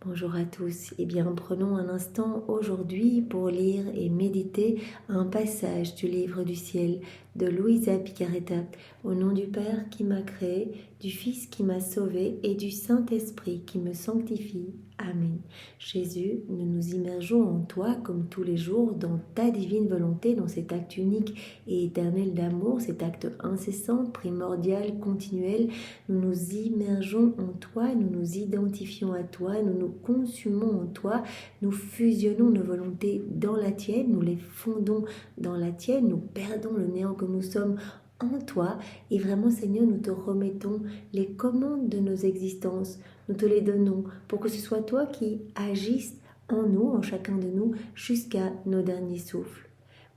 Bonjour à tous. Eh bien, prenons un instant aujourd'hui pour lire et méditer un passage du livre du ciel de Luisa Picaretta. Au nom du Père qui m'a créé, du Fils qui m'a sauvé et du Saint-Esprit qui me sanctifie. Amen. Jésus, nous nous immergeons en toi comme tous les jours dans ta divine volonté, dans cet acte unique et éternel d'amour, cet acte incessant, primordial, continuel. Nous nous immergeons en toi, nous nous identifions à toi, nous nous consumons en toi, nous fusionnons nos volontés dans la tienne, nous les fondons dans la tienne, nous perdons le néant que nous sommes en toi. Et vraiment, Seigneur, nous te remettons les commandes de nos existences, nous te les donnons pour que ce soit toi qui agisses en nous, en chacun de nous, jusqu'à nos derniers souffles.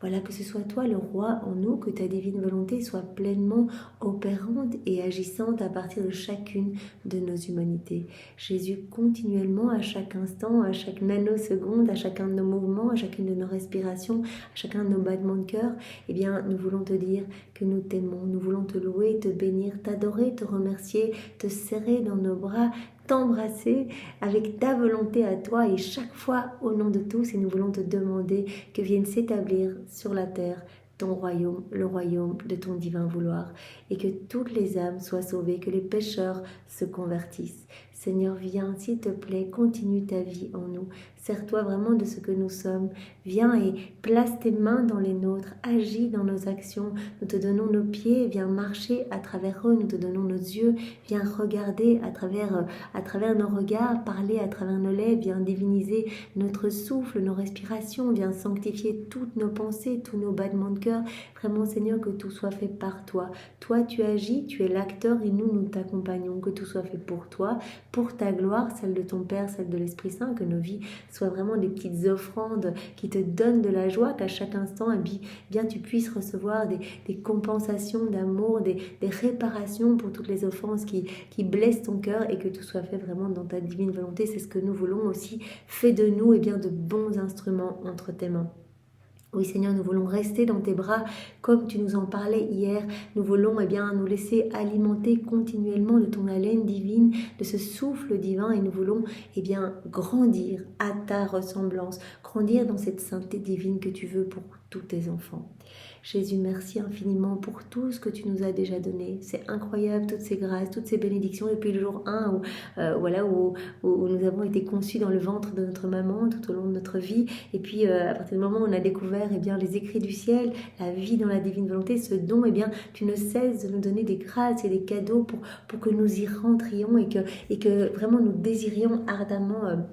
Voilà, que ce soit toi le roi en nous, que ta divine volonté soit pleinement opérante et agissante à partir de chacune de nos humanités. Jésus, continuellement, à chaque instant, à chaque nanoseconde, à chacun de nos mouvements, à chacune de nos respirations, à chacun de nos battements de cœur, eh bien, nous voulons te dire que nous t'aimons, nous voulons te louer, te bénir, t'adorer, te remercier, te serrer dans nos bras, t'embrasser avec ta volonté à toi et chaque fois au nom de tous, et nous voulons te demander que vienne s'établir sur la terre ton royaume, le royaume de ton divin vouloir, et que toutes les âmes soient sauvées, que les pécheurs se convertissent. Seigneur, viens, s'il te plaît, continue ta vie en nous. Sers-toi vraiment de ce que nous sommes. Viens et place tes mains dans les nôtres. Agis dans nos actions. Nous te donnons nos pieds. Viens marcher à travers eux. Nous te donnons nos yeux. Viens regarder à travers nos regards, parler à travers nos lèvres. Viens diviniser notre souffle, nos respirations. Viens sanctifier toutes nos pensées, tous nos battements de cœur. Vraiment, Seigneur, que tout soit fait par toi. Toi, tu agis, tu es l'acteur et nous, nous t'accompagnons. Que tout soit fait pour toi, pour ta gloire, celle de ton Père, celle de l'Esprit Saint, que nos vies soient vraiment des petites offrandes qui te donnent de la joie, qu'à chaque instant, bien tu puisses recevoir des compensations d'amour, des réparations pour toutes les offenses qui blessent ton cœur, et que tout soit fait vraiment dans ta divine volonté. C'est ce que nous voulons aussi. Fais de nous de bons instruments entre tes mains. Oui Seigneur, nous voulons rester dans tes bras comme tu nous en parlais hier. Nous voulons nous laisser alimenter continuellement de ton haleine divine, de ce souffle divin, et nous voulons grandir à ta ressemblance, grandir dans cette sainteté divine que tu veux pour tous tes enfants. Jésus, merci infiniment pour tout ce que tu nous as déjà donné. C'est incroyable, toutes ces grâces, toutes ces bénédictions depuis le jour 1 où nous avons été conçus dans le ventre de notre maman tout au long de notre vie. Et puis à partir du moment où on a découvert les écrits du ciel, la vie dans la divine volonté, ce don, tu ne cesses de nous donner des grâces et des cadeaux pour que nous y rentrions et que vraiment nous désirions ardemment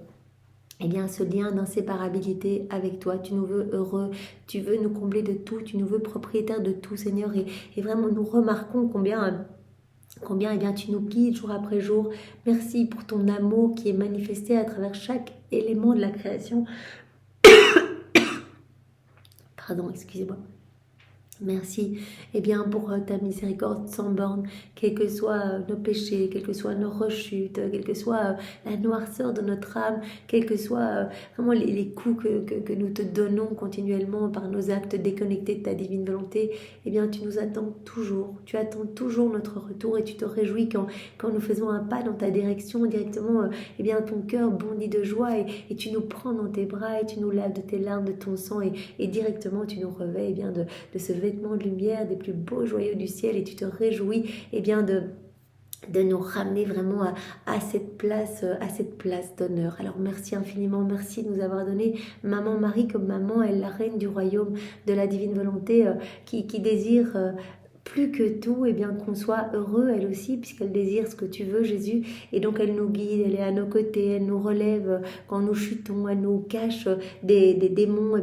ce lien d'inséparabilité avec toi. Tu nous veux heureux, tu veux nous combler de tout, tu nous veux propriétaires de tout, Seigneur, et vraiment nous remarquons combien tu nous guides jour après jour. Merci pour ton amour qui est manifesté à travers chaque élément de la création. Pardon, excusez-moi. Merci pour ta miséricorde sans borne, quels que soient nos péchés, quelles que soient nos rechutes, quelle que soit la noirceur de notre âme, quels que soient vraiment les coups que nous te donnons continuellement par nos actes déconnectés de ta divine volonté. Tu nous attends toujours, tu attends toujours notre retour, et tu te réjouis quand nous faisons un pas dans ta direction. Directement ton cœur bondit de joie, et tu nous prends dans tes bras, et tu nous laves de tes larmes, de ton sang, et directement tu nous revêts de ce vêtement de lumière, des plus beaux joyaux du ciel, et tu te réjouis de nous ramener vraiment à cette place d'honneur. Alors merci infiniment, merci de nous avoir donné Maman Marie comme maman, elle la reine du royaume de la divine volonté, qui désire plus que tout, qu'on soit heureux elle aussi, puisqu'elle désire ce que tu veux, Jésus, et donc elle nous guide, elle est à nos côtés, elle nous relève quand nous chutons, elle nous cache des démons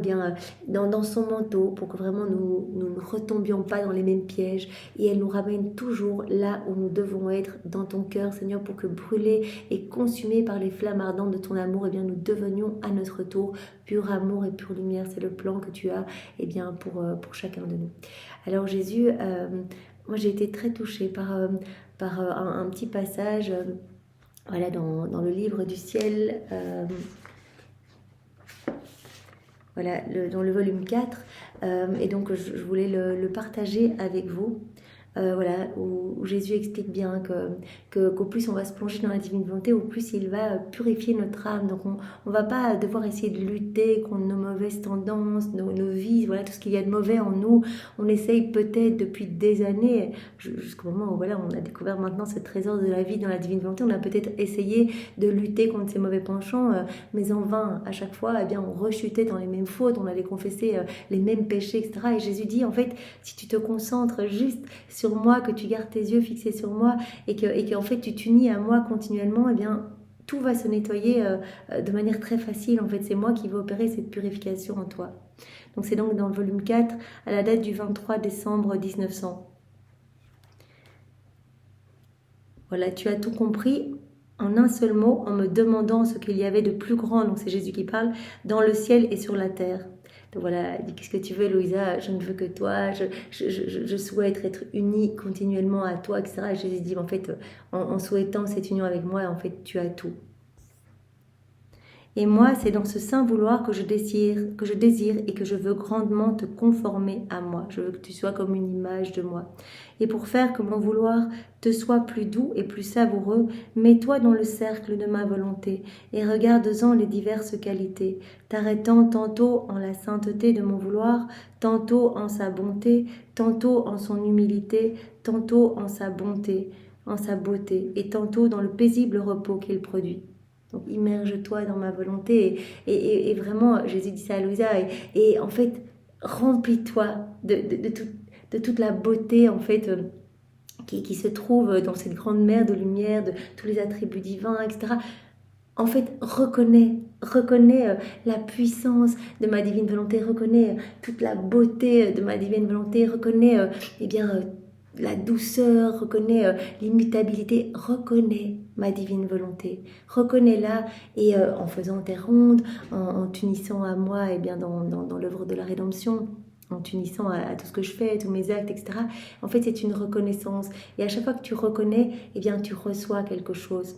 dans son manteau, pour que vraiment nous ne retombions pas dans les mêmes pièges, et elle nous ramène toujours là où nous devons être, dans ton cœur, Seigneur, pour que brûlés et consumés par les flammes ardentes de ton amour, nous devenions à notre tour pur amour et pure lumière. C'est le plan que tu as pour chacun de nous. Alors Jésus, moi j'ai été très touchée par un petit passage dans le livre du ciel, dans le volume 4, et donc je voulais le partager avec vous. voilà, où Jésus explique bien qu'au plus on va se plonger dans la divine volonté, au plus il va purifier notre âme. Donc on ne va pas devoir essayer de lutter contre nos mauvaises tendances, nos vies, voilà, tout ce qu'il y a de mauvais en nous. On essaye peut-être depuis des années, jusqu'au moment où voilà, on a découvert maintenant ce trésor de la vie dans la divine volonté, on a peut-être essayé de lutter contre ces mauvais penchants, mais en vain. À chaque fois, eh bien, on rechutait dans les mêmes fautes, on allait confesser les mêmes péchés, etc. Et Jésus dit, en fait, si tu te concentres juste sur moi, que tu gardes tes yeux fixés sur moi et que en fait tu t'unis à moi continuellement, eh bien tout va se nettoyer de manière très facile. En fait, c'est moi qui vais opérer cette purification en toi. Donc c'est donc dans le volume 4 à la date du 23 décembre 1900. Voilà, tu as tout compris en un seul mot en me demandant ce qu'il y avait de plus grand, donc c'est Jésus qui parle, dans le ciel et sur la terre. Donc voilà, il dit, qu'est-ce que tu veux, Louisa? Je ne veux que toi, je souhaite être unie continuellement à toi, etc. Et Jésus dit, en fait, en souhaitant cette union avec moi, en fait, tu as tout. Et moi, c'est dans ce saint vouloir que je désire et que je veux grandement te conformer à moi. Je veux que tu sois comme une image de moi. Et pour faire que mon vouloir te soit plus doux et plus savoureux, mets-toi dans le cercle de ma volonté et regarde-en les diverses qualités, t'arrêtant tantôt en la sainteté de mon vouloir, tantôt en sa bonté, tantôt en son humilité, tantôt en sa bonté, en sa beauté, et tantôt dans le paisible repos qu'il produit. Donc immerge-toi dans ma volonté et vraiment, Jésus dit ça à Louisa, et en fait, remplis-toi de toute la beauté en fait qui se trouve dans cette grande mer de lumière, de tous les attributs divins, etc. En fait, reconnais la puissance de ma divine volonté, reconnais toute la beauté de ma divine volonté, reconnais eh bien, la douceur, reconnais l'immutabilité, reconnais ma divine volonté, reconnais-la et en faisant tes rondes, en t'unissant à moi eh bien, dans l'œuvre de la rédemption, en t'unissant à tout ce que je fais, tous mes actes, etc. En fait, c'est une reconnaissance. Et à chaque fois que tu reconnais, eh bien, tu reçois quelque chose.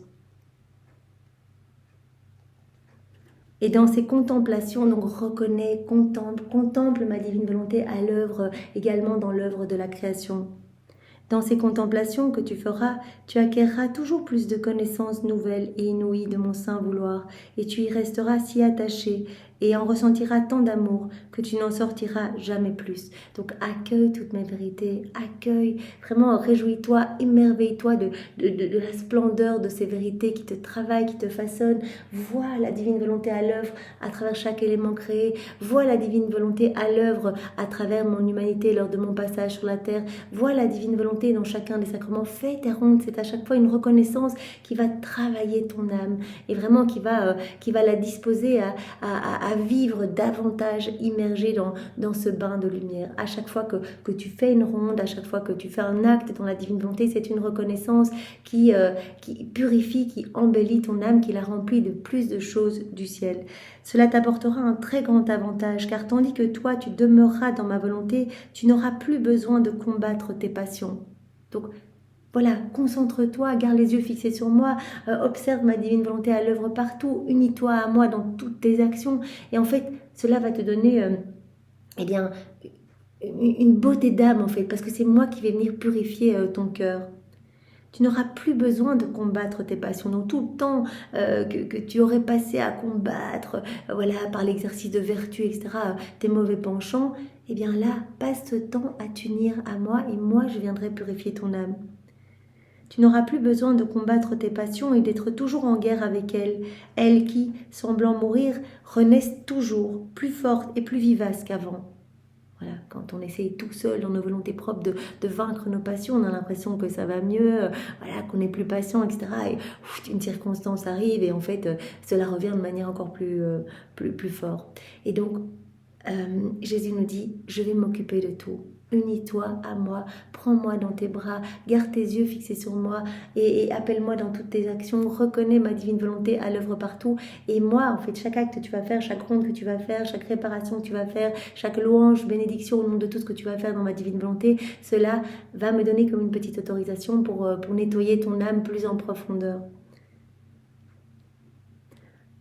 Et dans ces contemplations, donc reconnais, contemple ma divine volonté à l'œuvre, également dans l'œuvre de la création. Dans ces contemplations que tu feras, tu acquerras toujours plus de connaissances nouvelles et inouïes de mon saint vouloir, et tu y resteras si attaché et en ressentiras tant d'amour que tu n'en sortiras jamais plus. Donc accueille toutes mes vérités, accueille, vraiment réjouis-toi, émerveille-toi de la splendeur de ces vérités qui te travaillent, qui te façonnent. Vois la divine volonté à l'œuvre à travers chaque élément créé, vois la divine volonté à l'œuvre à travers mon humanité lors de mon passage sur la terre, vois la divine volonté dans chacun des sacrements. Fais tes rondes, c'est à chaque fois une reconnaissance qui va travailler ton âme et vraiment qui va la disposer à vivre davantage immergé dans ce bain de lumière. À chaque fois que tu fais une ronde, à chaque fois que tu fais un acte dans la divine volonté, c'est une reconnaissance qui purifie, qui embellit ton âme, qui la remplit de plus de choses du ciel. Cela t'apportera un très grand avantage, car tandis que toi tu demeureras dans ma volonté, tu n'auras plus besoin de combattre tes passions. Donc voilà, concentre-toi, garde les yeux fixés sur moi, observe ma divine volonté à l'œuvre partout, unis-toi à moi dans toutes tes actions. Et en fait, cela va te donner eh bien, une beauté d'âme, en fait, parce que c'est moi qui vais venir purifier ton cœur. Tu n'auras plus besoin de combattre tes passions. Donc tout le temps que tu aurais passé à combattre, voilà, par l'exercice de vertu, etc., tes mauvais penchants, eh bien là, passe ce temps à t'unir à moi et moi, je viendrai purifier ton âme. Tu n'auras plus besoin de combattre tes passions et d'être toujours en guerre avec elles, elles qui, semblant mourir, renaissent toujours, plus fortes et plus vivaces qu'avant. Voilà, quand on essaye tout seul dans nos volontés propres de vaincre nos passions, on a l'impression que ça va mieux, voilà, qu'on est plus patient, etc. Et une circonstance arrive et en fait, cela revient de manière encore plus forte. Et donc, Jésus nous dit, je vais m'occuper de tout. Unis-toi à moi, prends-moi dans tes bras, garde tes yeux fixés sur moi et appelle-moi dans toutes tes actions, reconnais ma divine volonté à l'œuvre partout. Et moi, en fait, chaque acte que tu vas faire, chaque ronde que tu vas faire, chaque réparation que tu vas faire, chaque louange, bénédiction au nom de tout ce que tu vas faire dans ma divine volonté, cela va me donner comme une petite autorisation pour nettoyer ton âme plus en profondeur.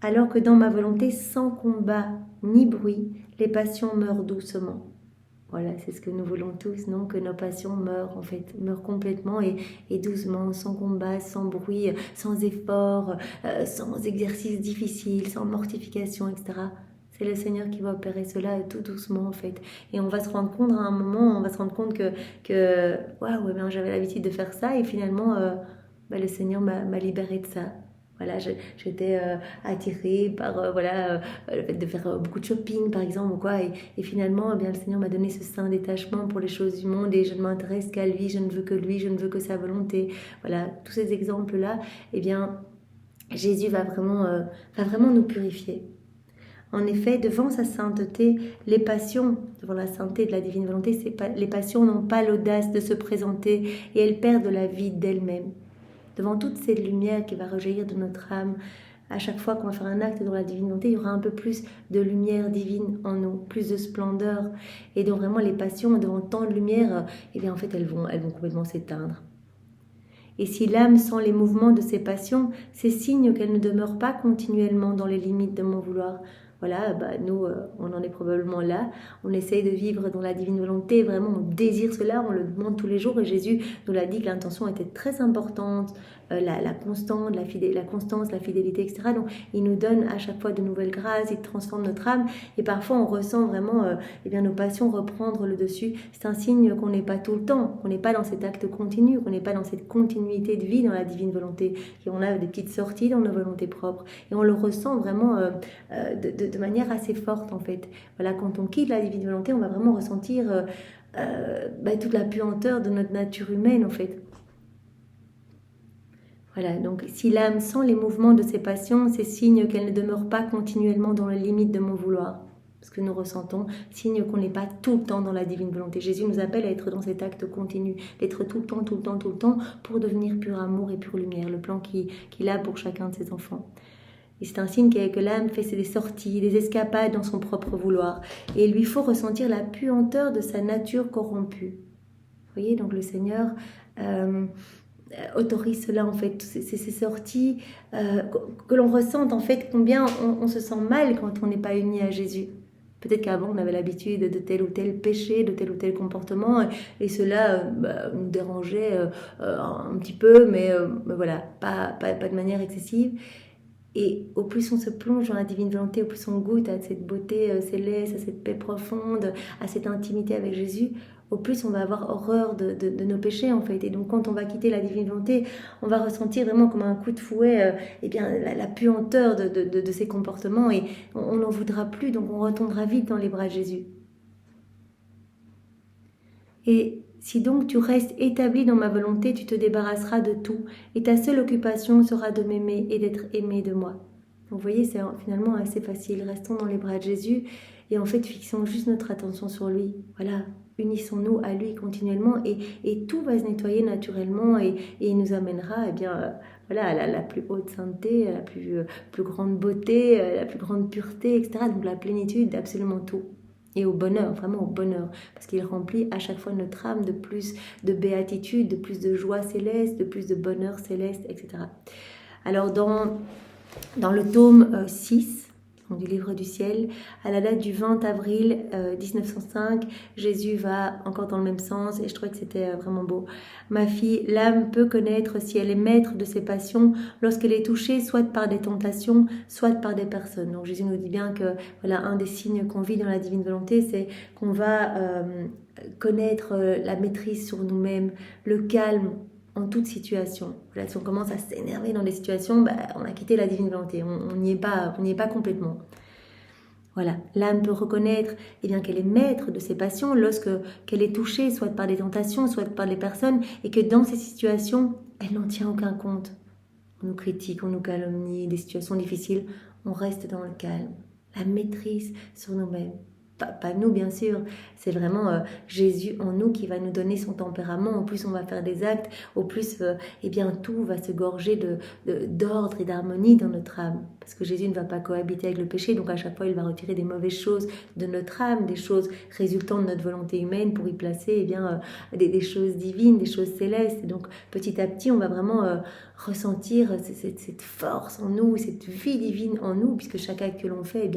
Alors que dans ma volonté, sans combat ni bruit, les passions meurent doucement. Voilà, c'est ce que nous voulons tous, non? Que nos passions meurent, en fait, meurent complètement et doucement, sans combat, sans bruit, sans effort, sans exercice difficile, sans mortification, etc. C'est le Seigneur qui va opérer cela tout doucement, en fait. Et on va se rendre compte à un moment, on va se rendre compte que waouh, ouais, ben, j'avais l'habitude de faire ça et finalement, le Seigneur m'a libérée de ça. Voilà, j'étais attirée par le fait de faire beaucoup de shopping, par exemple, ou quoi. Et finalement, eh bien, le Seigneur m'a donné ce saint détachement pour les choses du monde et je ne m'intéresse qu'à lui, je ne veux que lui, je ne veux que sa volonté. Voilà, tous ces exemples-là, eh bien, Jésus va vraiment nous purifier. En effet, devant sa sainteté, les passions, devant la sainteté de la divine volonté, les passions n'ont pas l'audace de se présenter et elles perdent la vie d'elles-mêmes. Devant toute cette lumière qui va rejaillir de notre âme, à chaque fois qu'on va faire un acte dans la divine volonté, il y aura un peu plus de lumière divine en nous, plus de splendeur. Et donc vraiment les passions, devant tant de lumière, eh bien en fait elles vont complètement s'éteindre. Et si l'âme sent les mouvements de ses passions, c'est signe qu'elle ne demeure pas continuellement dans les limites de mon vouloir. Voilà, nous, on en est probablement là. On essaye de vivre dans la divine volonté. Vraiment, on désire cela, on le demande tous les jours. Et Jésus nous l'a dit que l'intention était très importante, la constance, la fidélité, etc. Donc, il nous donne à chaque fois de nouvelles grâces, il transforme notre âme. Et parfois, on ressent vraiment nos passions reprendre le dessus. C'est un signe qu'on n'est pas tout le temps, qu'on n'est pas dans cet acte continu, qu'on n'est pas dans cette continuité de vie dans la divine volonté. Et on a des petites sorties dans nos volontés propres. Et on le ressent vraiment de manière assez forte, en fait. Voilà, quand on quitte la divine volonté, on va vraiment ressentir toute la puanteur de notre nature humaine, en fait. Voilà, donc si l'âme sent les mouvements de ses passions, c'est signe qu'elle ne demeure pas continuellement dans les limites de mon vouloir. Ce que nous ressentons, signe qu'on n'est pas tout le temps dans la divine volonté. Jésus nous appelle à être dans cet acte continu, d'être tout le temps, pour devenir pur amour et pure lumière, le plan qu'il a pour chacun de ses enfants. Et c'est un signe que l'âme fait des sorties, des escapades dans son propre vouloir. Et il lui faut ressentir la puanteur de sa nature corrompue. Vous voyez, donc le Seigneur autorise cela, en fait, ces sorties, que l'on ressente, en fait, combien on se sent mal quand on n'est pas uni à Jésus. Peut-être qu'avant, on avait l'habitude de tel ou tel péché, de tel ou tel comportement, et cela nous dérangeait un petit peu, mais voilà, pas de manière excessive. Et au plus on se plonge dans la divine volonté, au plus on goûte à cette beauté céleste, à cette paix profonde, à cette intimité avec Jésus, au plus on va avoir horreur de nos péchés, en fait. Et donc quand on va quitter la divine volonté, on va ressentir vraiment comme un coup de fouet la puanteur de ces comportements, et on n'en voudra plus, donc on retombera vite dans les bras de Jésus. Et si donc tu restes établi dans ma volonté, tu te débarrasseras de tout, et ta seule occupation sera de m'aimer et d'être aimé de moi. Donc vous voyez, c'est finalement assez facile. Restons dans les bras de Jésus et en fait fixons juste notre attention sur lui. Voilà, unissons-nous à lui continuellement et tout va se nettoyer naturellement et il nous amènera à la plus haute sainteté, à la plus grande beauté, la plus grande pureté, etc. Donc la plénitude d'absolument tout. Et au bonheur, vraiment au bonheur, parce qu'il remplit à chaque fois notre âme de plus de béatitude, de plus de joie céleste, de plus de bonheur céleste, etc. Alors dans le tome 6 du livre du ciel, à la date du 20 avril 1905, Jésus va encore dans le même sens et je trouvais que c'était vraiment beau. Ma fille, l'âme peut connaître si elle est maître de ses passions lorsqu'elle est touchée soit par des tentations, soit par des personnes. Donc Jésus nous dit bien que voilà, un des signes qu'on vit dans la divine volonté, c'est qu'on va connaître la maîtrise sur nous-mêmes, le calme en toute situation. Là, si on commence à s'énerver dans des situations, on a quitté la divine volonté, on n'y est pas complètement. Voilà, l'âme peut reconnaître qu'elle est maître de ses passions qu'elle est touchée soit par des tentations, soit par des personnes, et que dans ces situations, elle n'en tient aucun compte. On nous critique, on nous calomnie, des situations difficiles, on reste dans le calme, la maîtrise sur nous-mêmes. Pas nous, bien sûr, c'est vraiment Jésus en nous qui va nous donner son tempérament. Au plus on va faire des actes, au plus tout va se gorger d'ordre et d'harmonie dans notre âme. Parce que Jésus ne va pas cohabiter avec le péché, donc à chaque fois il va retirer des mauvaises choses de notre âme, des choses résultant de notre volonté humaine pour y placer des choses divines, des choses célestes. Et donc petit à petit on va vraiment ressentir cette force en nous, cette vie divine en nous, puisque chaque acte que l'on fait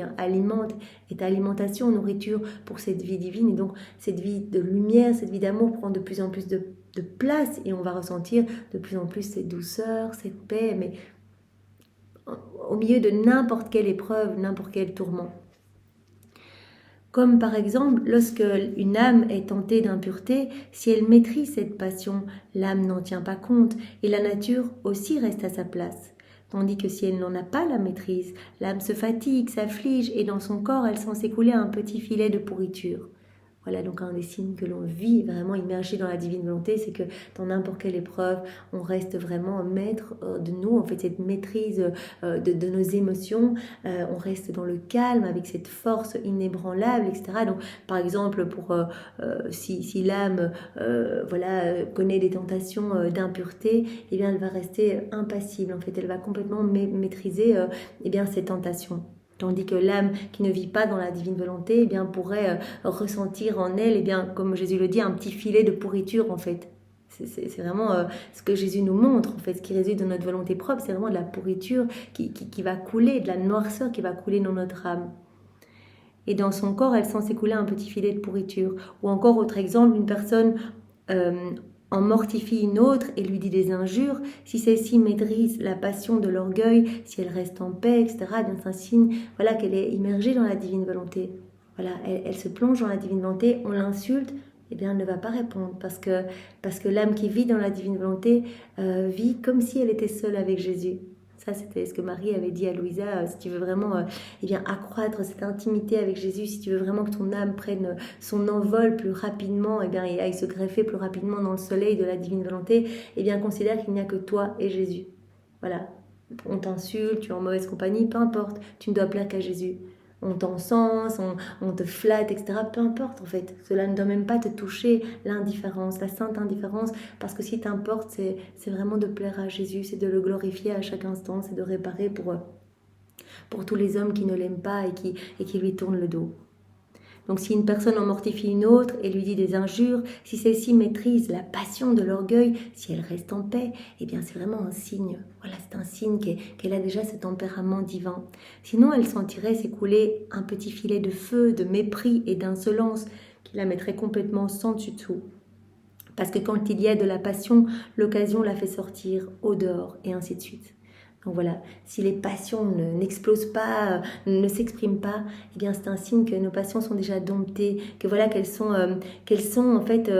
est alimentation, nourriture pour cette vie divine. Et donc cette vie de lumière, cette vie d'amour prend de plus en plus de place et on va ressentir de plus en plus cette douceur, cette paix, mais au milieu de n'importe quelle épreuve, n'importe quel tourment. Comme par exemple, lorsque une âme est tentée d'impureté, si elle maîtrise cette passion, l'âme n'en tient pas compte et la nature aussi reste à sa place. Tandis que si elle n'en a pas la maîtrise, l'âme se fatigue, s'afflige et dans son corps, elle sent s'écouler un petit filet de pourriture. Voilà donc un des signes que l'on vit vraiment immergé dans la divine volonté, c'est que dans n'importe quelle épreuve, on reste vraiment maître de nous, en fait cette maîtrise de nos émotions, on reste dans le calme avec cette force inébranlable, etc. Donc par exemple, si l'âme connaît des tentations d'impureté, eh bien elle va rester impassible, en fait elle va complètement maîtriser ces tentations. Tandis que l'âme qui ne vit pas dans la divine volonté pourrait ressentir en elle, comme Jésus le dit, un petit filet de pourriture en fait. C'est vraiment ce que Jésus nous montre en fait, ce qui résulte de notre volonté propre, c'est vraiment de la pourriture qui va couler, de la noirceur qui va couler dans notre âme. Et dans son corps, elle sent s'écouler un petit filet de pourriture. Ou encore, autre exemple, une personne en mortifie une autre et lui dit des injures, si celle-ci maîtrise la passion de l'orgueil, si elle reste en paix, etc., c'est un signe qu'elle est immergée dans la divine volonté. Elle se plonge dans la divine volonté, on l'insulte, elle ne va pas répondre parce que l'âme qui vit dans la divine volonté vit comme si elle était seule avec Jésus. Ça, c'était ce que Marie avait dit à Louisa. Si tu veux vraiment accroître cette intimité avec Jésus, si tu veux vraiment que ton âme prenne son envol plus rapidement et aille se greffer plus rapidement dans le soleil de la divine volonté, considère qu'il n'y a que toi et Jésus. Voilà. On t'insulte, tu es en mauvaise compagnie, peu importe. Tu ne dois plaire qu'à Jésus. On t'encense, on te flatte, etc. Peu importe en fait. Cela ne doit même pas te toucher, l'indifférence, la sainte indifférence, parce que si t'importe, c'est vraiment de plaire à Jésus, c'est de le glorifier à chaque instant, c'est de réparer pour tous les hommes qui ne l'aiment pas et qui lui tournent le dos. Donc si une personne en mortifie une autre et lui dit des injures, si celle-ci maîtrise la passion de l'orgueil, si elle reste en paix, c'est vraiment un signe. Voilà, c'est un signe qu'elle a déjà ce tempérament divin. Sinon, elle sentirait s'écouler un petit filet de feu, de mépris et d'insolence qui la mettrait complètement sans dessus-dessous. Parce que quand il y a de la passion, l'occasion la fait sortir au dehors et ainsi de suite. Donc voilà, si les passions n'explosent pas, ne s'expriment pas, c'est un signe que nos passions sont déjà domptées, que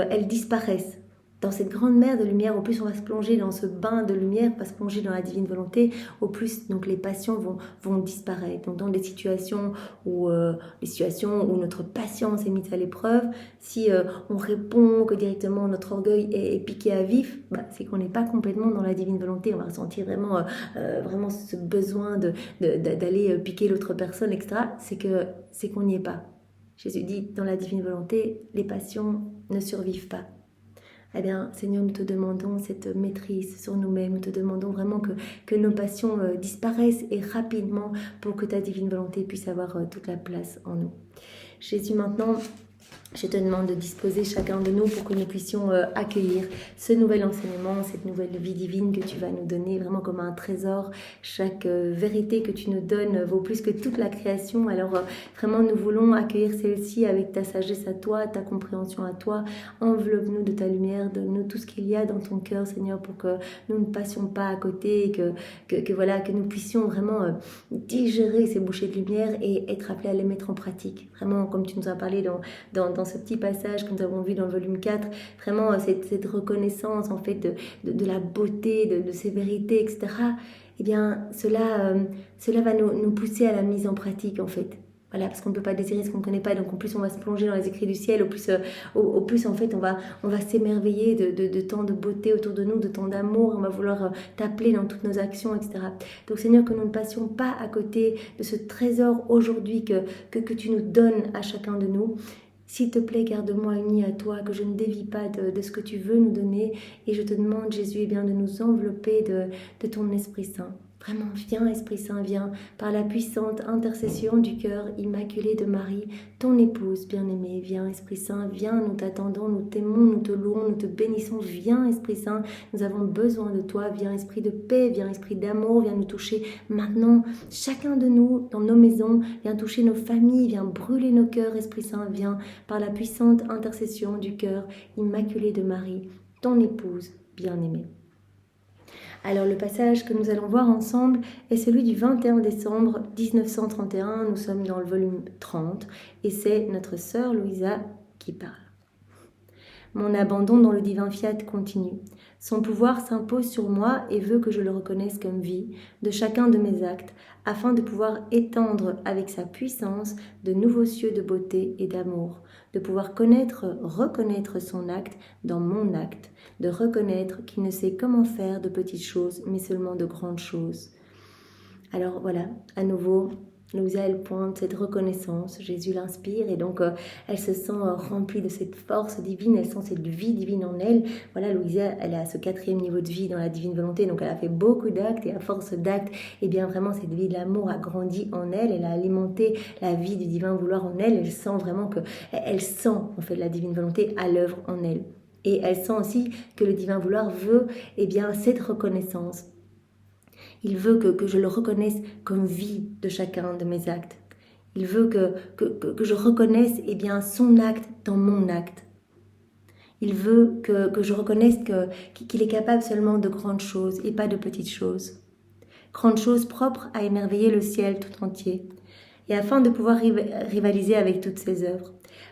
elles disparaissent. Dans cette grande mer de lumière, au plus on va se plonger dans ce bain de lumière, on va se plonger dans la divine volonté, au plus donc les passions vont disparaître. Donc dans des situations où notre patience est mise à l'épreuve, si on répond que directement notre orgueil est piqué à vif, c'est qu'on n'est pas complètement dans la divine volonté. On va ressentir vraiment ce besoin d'aller piquer l'autre personne, etc. C'est qu'on n'y est pas. Jésus dit, dans la divine volonté, les passions ne survivent pas. Seigneur, nous te demandons cette maîtrise sur nous-mêmes. Nous te demandons vraiment que nos passions disparaissent et rapidement pour que ta divine volonté puisse avoir toute la place en nous. Jésus, maintenant, je te demande de disposer chacun de nous pour que nous puissions accueillir ce nouvel enseignement, cette nouvelle vie divine que tu vas nous donner, vraiment comme un trésor. Chaque vérité que tu nous donnes vaut plus que toute la création. Alors vraiment, nous voulons accueillir celle-ci avec ta sagesse à toi, ta compréhension à toi. Enveloppe-nous de ta lumière, donne-nous tout ce qu'il y a dans ton cœur, Seigneur, pour que nous ne passions pas à côté, que nous puissions vraiment digérer ces bouchées de lumière et être appelés à les mettre en pratique. Vraiment, comme tu nous as parlé dans ce petit passage que nous avons vu dans le volume 4, vraiment cette reconnaissance en fait de la beauté, de ces vérités, etc. Cela va nous pousser à la mise en pratique en fait. Voilà, parce qu'on ne peut pas désirer ce qu'on ne connaît pas, donc en plus on va se plonger dans les écrits du ciel, au plus en fait on va s'émerveiller de tant de beauté autour de nous, de tant d'amour, on va vouloir t'appeler dans toutes nos actions, etc. Donc Seigneur, que nous ne passions pas à côté de ce trésor aujourd'hui que tu nous donnes à chacun de nous. S'il te plaît, garde-moi unis à toi, que je ne dévie pas de ce que tu veux nous donner. Et je te demande, Jésus, de nous envelopper de ton Esprit Saint. Vraiment, viens Esprit Saint, viens par la puissante intercession du cœur immaculé de Marie, ton épouse bien-aimée. Viens Esprit Saint, viens, nous t'attendons, nous t'aimons, nous te louons, nous te bénissons. Viens Esprit Saint, nous avons besoin de toi. Viens Esprit de paix, viens Esprit d'amour, viens nous toucher maintenant, chacun de nous, dans nos maisons. Viens toucher nos familles, viens brûler nos cœurs. Esprit Saint, viens par la puissante intercession du cœur immaculé de Marie, ton épouse bien-aimée. Alors le passage que nous allons voir ensemble est celui du 21 décembre 1931, nous sommes dans le volume 30 et c'est notre sœur Louisa qui parle. Mon abandon dans le divin fiat continue. Son pouvoir s'impose sur moi et veut que je le reconnaisse comme vie de chacun de mes actes, afin de pouvoir étendre avec sa puissance de nouveaux cieux de beauté et d'amour, de pouvoir reconnaître son acte dans mon acte, de reconnaître qu'il ne sait comment faire de petites choses, mais seulement de grandes choses. Alors voilà, à nouveau, Louisa, elle pointe cette reconnaissance, Jésus l'inspire et donc elle se sent remplie de cette force divine, elle sent cette vie divine en elle. Voilà, Louisa, elle est à ce 4e niveau de vie dans la divine volonté, donc elle a fait beaucoup d'actes et à force d'actes, et bien vraiment cette vie de l'amour a grandi en elle, elle a alimenté la vie du divin vouloir en elle, elle sent vraiment elle sent en fait la divine volonté à l'œuvre en elle. Et elle sent aussi que le divin vouloir veut bien cette reconnaissance. Il veut que je le reconnaisse comme vie de chacun de mes actes. Il veut que je reconnaisse bien, son acte dans mon acte. Il veut que je reconnaisse qu'il est capable seulement de grandes choses et pas de petites choses. Grandes choses propres à émerveiller le ciel tout entier. Et afin de pouvoir rivaliser avec toutes ses œuvres.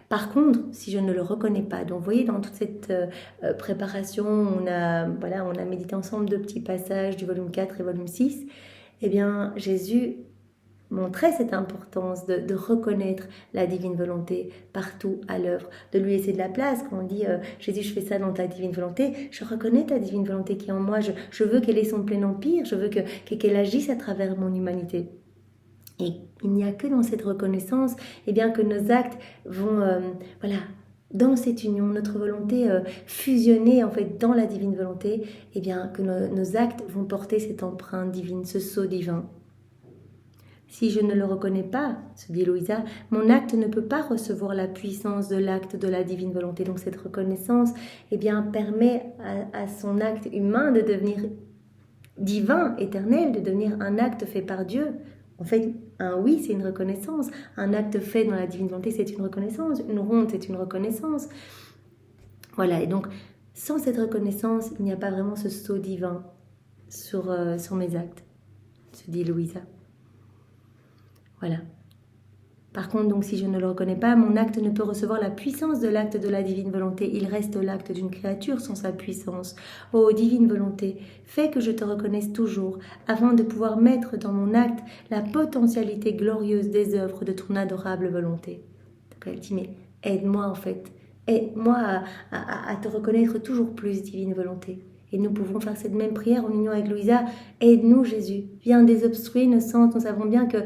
Par contre, si je ne le reconnais pas, donc vous voyez dans toute cette préparation, on a médité ensemble 2 petits passages du volume 4 et volume 6, eh bien Jésus montrait cette importance de reconnaître la divine volonté partout à l'œuvre, de lui laisser de la place. Quand on dit Jésus, je fais ça dans ta divine volonté, je reconnais ta divine volonté qui est en moi, je veux qu'elle ait son plein empire, je veux qu'elle agisse à travers mon humanité. Et il n'y a que dans cette reconnaissance que nos actes vont, dans cette union, notre volonté fusionnée en fait dans la divine volonté, que nos actes vont porter cette empreinte divine, ce sceau divin. Si je ne le reconnais pas, se dit Louisa, mon acte ne peut pas recevoir la puissance de l'acte de la divine volonté. Donc cette reconnaissance permet à son acte humain de devenir divin, éternel, de devenir un acte fait par Dieu. En fait, un oui, c'est une reconnaissance. Un acte fait dans la divine volonté, c'est une reconnaissance. Une ronde, c'est une reconnaissance. Voilà, et donc, sans cette reconnaissance, il n'y a pas vraiment ce sceau divin sur mes actes, se dit Louisa. Voilà. Par contre, donc, si je ne le reconnais pas, mon acte ne peut recevoir la puissance de l'acte de la divine volonté. Il reste l'acte d'une créature sans sa puissance. Ô divine volonté, fais que je te reconnaisse toujours, afin de pouvoir mettre dans mon acte la potentialité glorieuse des œuvres de ton adorable volonté. Donc elle dit, mais aide-moi en fait, aide-moi à te reconnaître toujours plus, divine volonté. Et nous pouvons faire cette même prière en union avec Louisa. Aide-nous Jésus, viens désobstruer nos sens. Nous savons bien que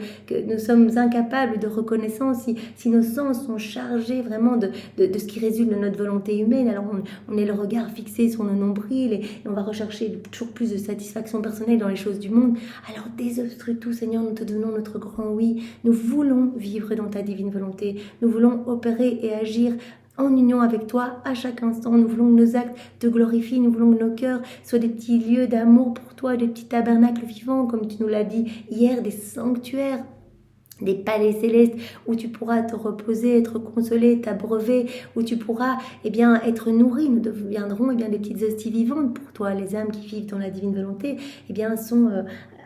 nous sommes incapables de reconnaissance si nos sens sont chargés vraiment de ce qui résulte de notre volonté humaine. Alors on est le regard fixé sur nos nombrils et on va rechercher toujours plus de satisfaction personnelle dans les choses du monde. Alors désobstrue tout Seigneur, nous te donnons notre grand oui. Nous voulons vivre dans ta divine volonté. Nous voulons opérer et agir en union avec toi à chaque instant. Nous voulons que nos actes te glorifient, nous voulons que nos cœurs soient des petits lieux d'amour pour toi, des petits tabernacles vivants, comme tu nous l'as dit hier, des sanctuaires, des palais célestes où tu pourras te reposer, être consolé, t'abreuver, où tu pourras être nourri. Nous deviendrons des petites hosties vivantes pour toi. Les âmes qui vivent dans la divine volonté sont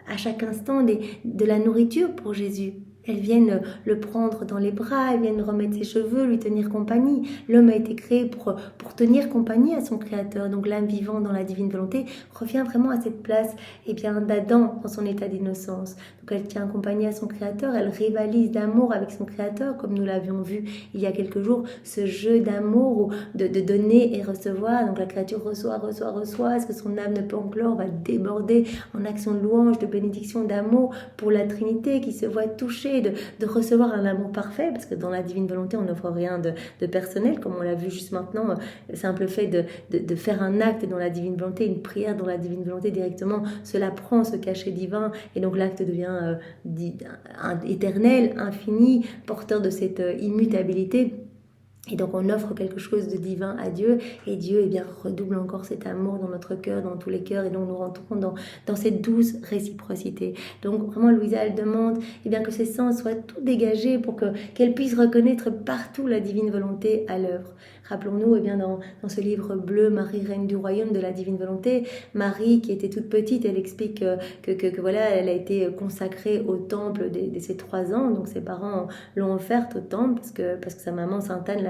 à chaque instant de la nourriture pour Jésus. Elles viennent le prendre dans les bras, elles viennent remettre ses cheveux, lui tenir compagnie. L'homme a été créé pour tenir compagnie à son Créateur. Donc l'âme vivante dans la divine volonté revient vraiment à cette place d'Adam dans son état d'innocence. Donc elle tient compagnie à son Créateur, elle rivalise d'amour avec son Créateur, comme nous l'avions vu il y a quelques jours, ce jeu d'amour de donner et recevoir. Donc la créature reçoit. Est-ce que son âme ne peut encore va déborder en action de louange, de bénédiction, d'amour pour la Trinité qui se voit touchée parfait, de recevoir un amour parfait, parce que dans la divine volonté, on n'offre rien de personnel, comme on l'a vu juste maintenant, le simple fait de faire un acte dans la divine volonté, une prière dans la divine volonté directement, cela prend ce cachet divin, et donc l'acte devient éternel, infini, porteur de cette immutabilité. Et donc on offre quelque chose de divin à Dieu, et Dieu redouble encore cet amour dans notre cœur, dans tous les cœurs, et donc nous rentrons dans cette douce réciprocité. Donc vraiment Louisa, elle demande que ses sens soient tout dégagés pour qu'elle puisse reconnaître partout la divine volonté à l'œuvre. Rappelons-nous dans ce livre bleu, Marie, reine du royaume de la divine volonté, Marie qui était toute petite, elle explique que voilà, elle a été consacrée au temple dès ses 3 ans, donc ses parents l'ont offerte au temple parce que sa maman Sainte Anne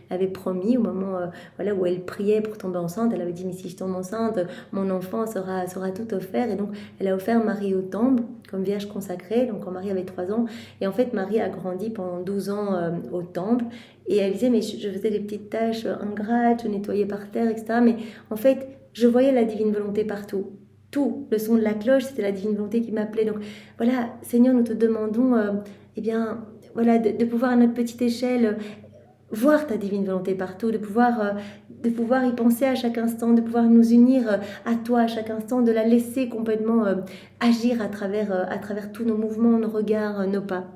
l'avait promis au moment où elle priait pour tomber enceinte. Elle avait dit, mais si je tombe enceinte, mon enfant sera tout offert. Et donc elle a offert Marie au temple comme vierge consacrée, donc quand Marie avait 3 ans. Et en fait, Marie a grandi pendant 12 ans au temple. Et elle disait, mais je faisais des petites tâches ingrates, je nettoyais par terre, etc. Mais en fait, je voyais la divine volonté partout. Tout, le son de la cloche, c'était la divine volonté qui m'appelait. Donc voilà, Seigneur, nous te demandons de pouvoir à notre petite échelle voir ta divine volonté partout, de pouvoir y penser à chaque instant, de pouvoir nous unir à toi à chaque instant, de la laisser complètement agir à travers tous nos mouvements, nos regards, nos pas.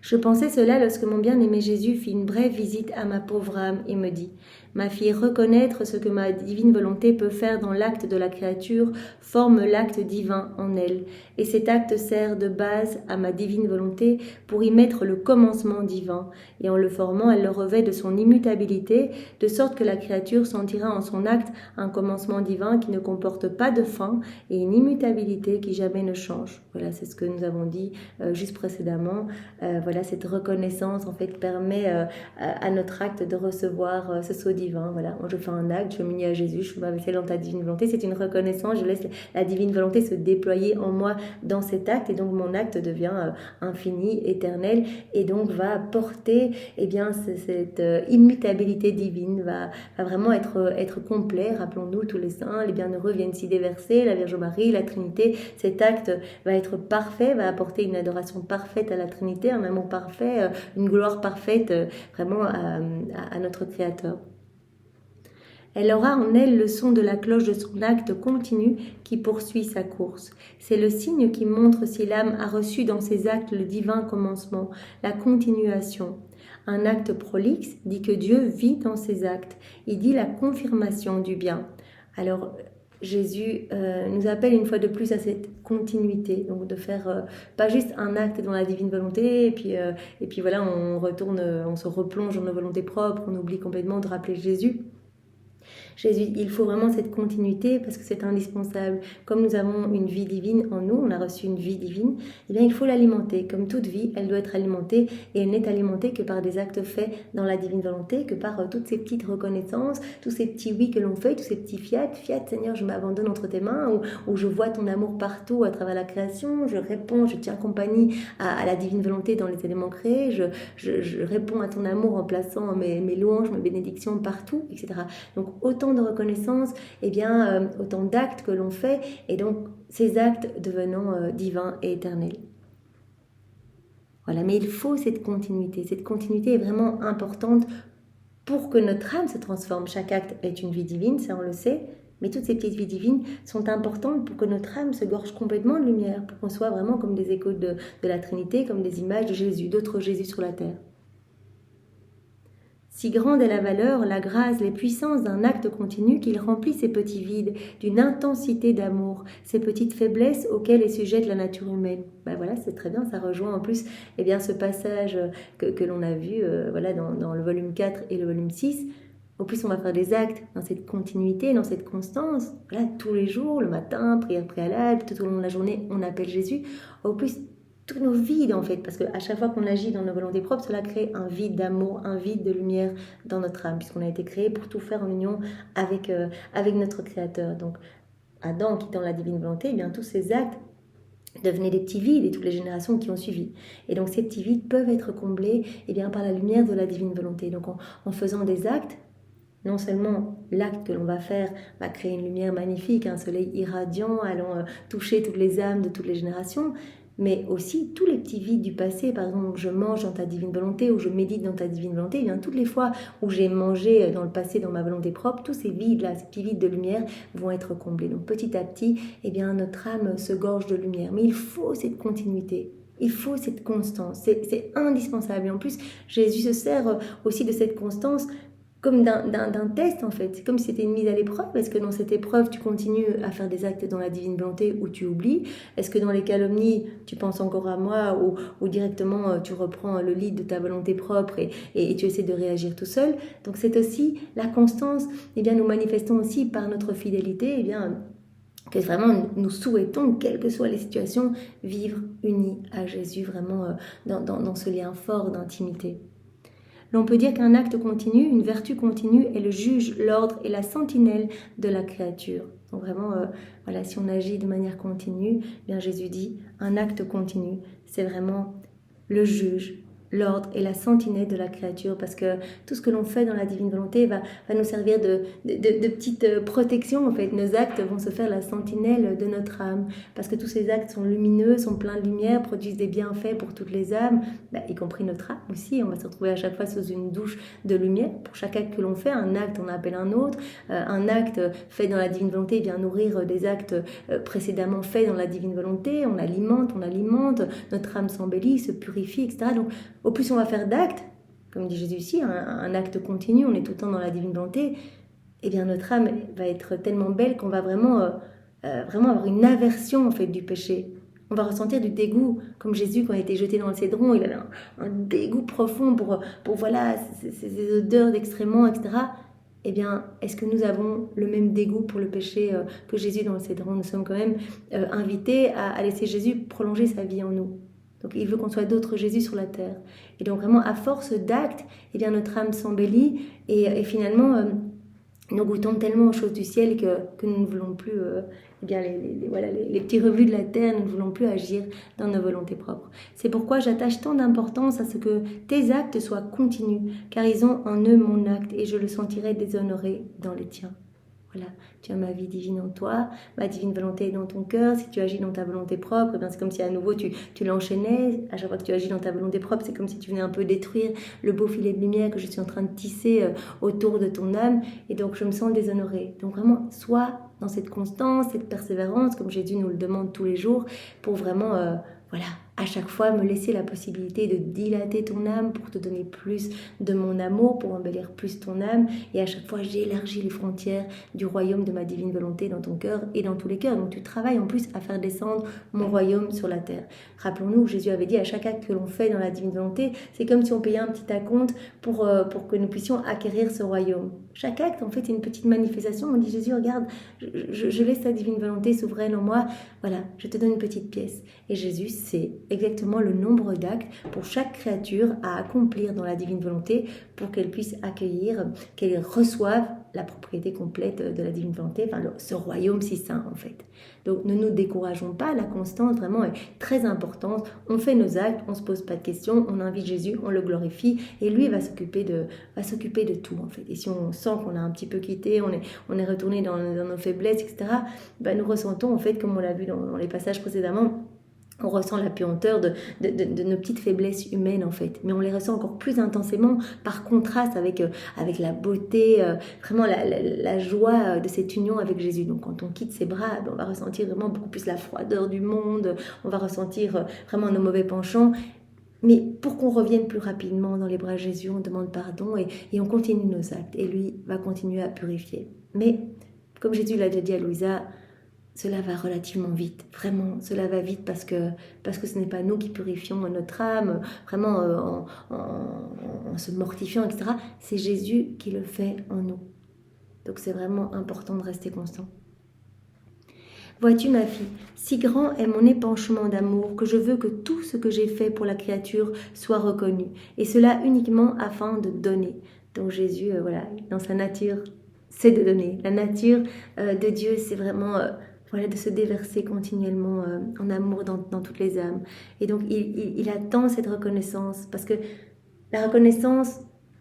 Je pensais cela lorsque mon bien-aimé Jésus fit une brève visite à ma pauvre âme et me dit « Ma fille, reconnaître ce que ma divine volonté peut faire dans l'acte de la créature forme l'acte divin en elle, et cet acte sert de base à ma divine volonté pour y mettre le commencement divin, et en le formant, elle le revêt de son immutabilité, de sorte que la créature sentira en son acte un commencement divin qui ne comporte pas de fin et une immutabilité qui jamais ne change. » Voilà, c'est ce que nous avons dit juste précédemment. Voilà, cette reconnaissance en fait permet à notre acte de recevoir ce sceau divin. Voilà, moi je fais un acte, je m'unis à Jésus, je fais ma vaisselle dans ta divine volonté, c'est une reconnaissance, je laisse la divine volonté se déployer en moi dans cet acte, et donc mon acte devient infini, éternel, et donc va porter cette immutabilité divine, va vraiment être complet. Rappelons-nous, tous les saints, les bienheureux viennent s'y déverser, la Vierge Marie, la Trinité, cet acte va être parfait, va apporter une adoration parfaite à la Trinité, un amour parfait, une gloire parfaite vraiment à notre Créateur. Elle aura en elle le son de la cloche de son acte continu qui poursuit sa course. C'est le signe qui montre si l'âme a reçu dans ses actes le divin commencement, la continuation. Un acte prolixe dit que Dieu vit dans ses actes. Il dit la confirmation du bien. Alors, Jésus nous appelle une fois de plus à cette continuité, donc de faire pas juste un acte dans la divine volonté, et puis voilà, on se replonge dans nos volontés propres, on oublie complètement de rappeler Jésus. Jésus, il faut vraiment cette continuité parce que c'est indispensable. Comme nous avons une vie divine en nous, on a reçu une vie divine, il faut l'alimenter. Comme toute vie, elle doit être alimentée, et elle n'est alimentée que par des actes faits dans la divine volonté, que par toutes ces petites reconnaissances, tous ces petits oui que l'on fait, tous ces petits fiat, Seigneur, je m'abandonne entre tes mains, où je vois ton amour partout à travers la création, je réponds, je tiens compagnie à la divine volonté dans les éléments créés, je réponds à ton amour en plaçant mes louanges, mes bénédictions partout, etc. Donc autant de reconnaissance, autant d'actes que l'on fait, et donc ces actes devenant divins et éternels. Voilà, mais il faut cette continuité. Cette continuité est vraiment importante pour que notre âme se transforme. Chaque acte est une vie divine, ça on le sait, mais toutes ces petites vies divines sont importantes pour que notre âme se gorge complètement de lumière, pour qu'on soit vraiment comme des échos de la Trinité, comme des images de Jésus, d'autres Jésus sur la terre. Si grande est la valeur, la grâce, les puissances d'un acte continu qu'il remplit ces petits vides d'une intensité d'amour, ces petites faiblesses auxquelles est sujette la nature humaine. Voilà, c'est très bien, ça rejoint en plus ce passage que l'on a vu dans le volume 4 et le volume 6. Au plus, on va faire des actes dans cette continuité, dans cette constance. Voilà, tous les jours, le matin, prière préalable, tout au long de la journée, on appelle Jésus. Au plus, tous nos vides en fait, parce qu'à chaque fois qu'on agit dans nos volontés propres, cela crée un vide d'amour, un vide de lumière dans notre âme, puisqu'on a été créé pour tout faire en union avec notre Créateur. Donc Adam quittant la divine volonté, tous ces actes devenaient des petits vides, et toutes les générations qui ont suivi. Et donc ces petits vides peuvent être comblés par la lumière de la divine volonté. Donc en faisant des actes, non seulement l'acte que l'on va faire va créer une lumière magnifique, un soleil irradiant allant toucher toutes les âmes de toutes les générations, mais aussi tous les petits vides du passé. Par exemple, je mange dans ta divine volonté ou je médite dans ta divine volonté. Eh bien, toutes les fois où j'ai mangé dans le passé dans ma volonté propre, tous ces vides-là, ces petits vides de lumière vont être comblés. Donc petit à petit, eh bien, notre âme se gorge de lumière. Mais il faut cette continuité. Il faut cette constance, c'est indispensable. Et en plus, Jésus se sert aussi de cette constance comme d'un test en fait. C'est comme si c'était une mise à l'épreuve. Est-ce que dans cette épreuve, tu continues à faire des actes dans la divine volonté ou tu oublies? Est-ce que dans les calomnies, tu penses encore à moi ou directement tu reprends le lead de ta volonté propre et tu essaies de réagir tout seul? Donc c'est aussi la constance. Eh bien, nous manifestons aussi par notre fidélité, eh bien, que vraiment nous souhaitons, quelles que soient les situations, vivre unis à Jésus, vraiment dans ce lien fort d'intimité. L'on peut dire qu'un acte continu, une vertu continue est le juge, l'ordre et la sentinelle de la créature. Donc vraiment, voilà, si on agit de manière continue, bien Jésus dit, un acte continu, c'est vraiment le juge, l'ordre et la sentinelle de la créature, parce que tout ce que l'on fait dans la divine volonté va nous servir de petite protection. En fait, nos actes vont se faire la sentinelle de notre âme, parce que tous ces actes sont lumineux, sont pleins de lumière, produisent des bienfaits pour toutes les âmes, y compris notre âme aussi. On va se retrouver à chaque fois sous une douche de lumière. Pour chaque acte que l'on fait, un acte on appelle un autre. Un acte fait dans la divine volonté vient nourrir des actes précédemment faits dans la divine volonté. On alimente, notre âme s'embellit, se purifie, etc. Donc au plus on va faire d'actes, comme dit Jésus ici, un acte continu, on est tout le temps dans la divine volonté, eh bien notre âme va être tellement belle qu'on va vraiment avoir une aversion en fait du péché. On va ressentir du dégoût, comme Jésus quand il était jeté dans le cédron, il avait un dégoût profond pour voilà, ces odeurs d'excréments, etc. Eh bien, est-ce que nous avons le même dégoût pour le péché que Jésus dans le cédron? Nous sommes quand même invités à laisser Jésus prolonger sa vie en nous. Donc il veut qu'on soit d'autres Jésus sur la terre. Et donc vraiment, à force d'actes, eh bien notre âme s'embellit et finalement, nous goûtons tellement aux choses du ciel que nous ne voulons plus, eh bien les petits revenus de la terre, nous ne voulons plus agir dans nos volontés propres. C'est pourquoi j'attache tant d'importance à ce que tes actes soient continus, car ils ont en eux mon acte et je le sentirai déshonoré dans les tiens. Voilà, tu as ma vie divine en toi, ma divine volonté est dans ton cœur. Si tu agis dans ta volonté propre, eh bien c'est comme si à nouveau tu l'enchaînais. À chaque fois que tu agis dans ta volonté propre, c'est comme si tu venais un peu détruire le beau filet de lumière que je suis en train de tisser autour de ton âme. Et donc je me sens déshonorée. Donc vraiment, sois dans cette constance, cette persévérance, comme Jésus nous le demande tous les jours, pour vraiment, voilà, à chaque fois me laisser la possibilité de dilater ton âme pour te donner plus de mon amour, pour embellir plus ton âme. Et à chaque fois, j'élargis les frontières du royaume de ma divine volonté dans ton cœur et dans tous les cœurs. Donc tu travailles en plus à faire descendre mon royaume sur la terre. Rappelons-nous, Jésus avait dit à chaque acte que l'on fait dans la divine volonté, c'est comme si on payait un petit acompte pour que nous puissions acquérir ce royaume. Chaque acte, en fait, est une petite manifestation. On dit, Jésus, regarde, je laisse ta divine volonté souveraine en moi. Voilà, je te donne une petite pièce. Et Jésus, c'est exactement le nombre d'actes pour chaque créature à accomplir dans la divine volonté pour qu'elle puisse accueillir, qu'elle reçoive la propriété complète de la divine volonté, enfin ce royaume si saint en fait. Donc ne nous décourageons pas, la constance vraiment est très importante. On fait nos actes, on ne se pose pas de questions, on invite Jésus, on le glorifie et lui va s'occuper de tout en fait. Et si on sent qu'on a un petit peu quitté, on est retourné dans nos faiblesses, etc., nous ressentons en fait, comme on l'a vu dans les passages précédemment, on ressent la puanteur de nos petites faiblesses humaines en fait, mais on les ressent encore plus intensément par contraste avec la beauté, vraiment la joie de cette union avec Jésus. Donc quand on quitte ses bras, on va ressentir vraiment beaucoup plus la froideur du monde, on va ressentir vraiment nos mauvais penchants. Mais pour qu'on revienne plus rapidement dans les bras de Jésus, on demande pardon et on continue nos actes et lui va continuer à purifier. Mais comme Jésus l'a déjà dit à Louisa, cela va relativement vite, vraiment, cela va vite parce que ce n'est pas nous qui purifions notre âme, vraiment en se mortifiant, etc. C'est Jésus qui le fait en nous. Donc c'est vraiment important de rester constant. Vois-tu ma fille, si grand est mon épanchement d'amour que je veux que tout ce que j'ai fait pour la créature soit reconnu, et cela uniquement afin de donner. Donc Jésus, voilà, dans sa nature, c'est de donner. La nature de Dieu, c'est vraiment... voilà, de se déverser continuellement en amour dans toutes les âmes. Et donc, il attend cette reconnaissance, parce que la reconnaissance,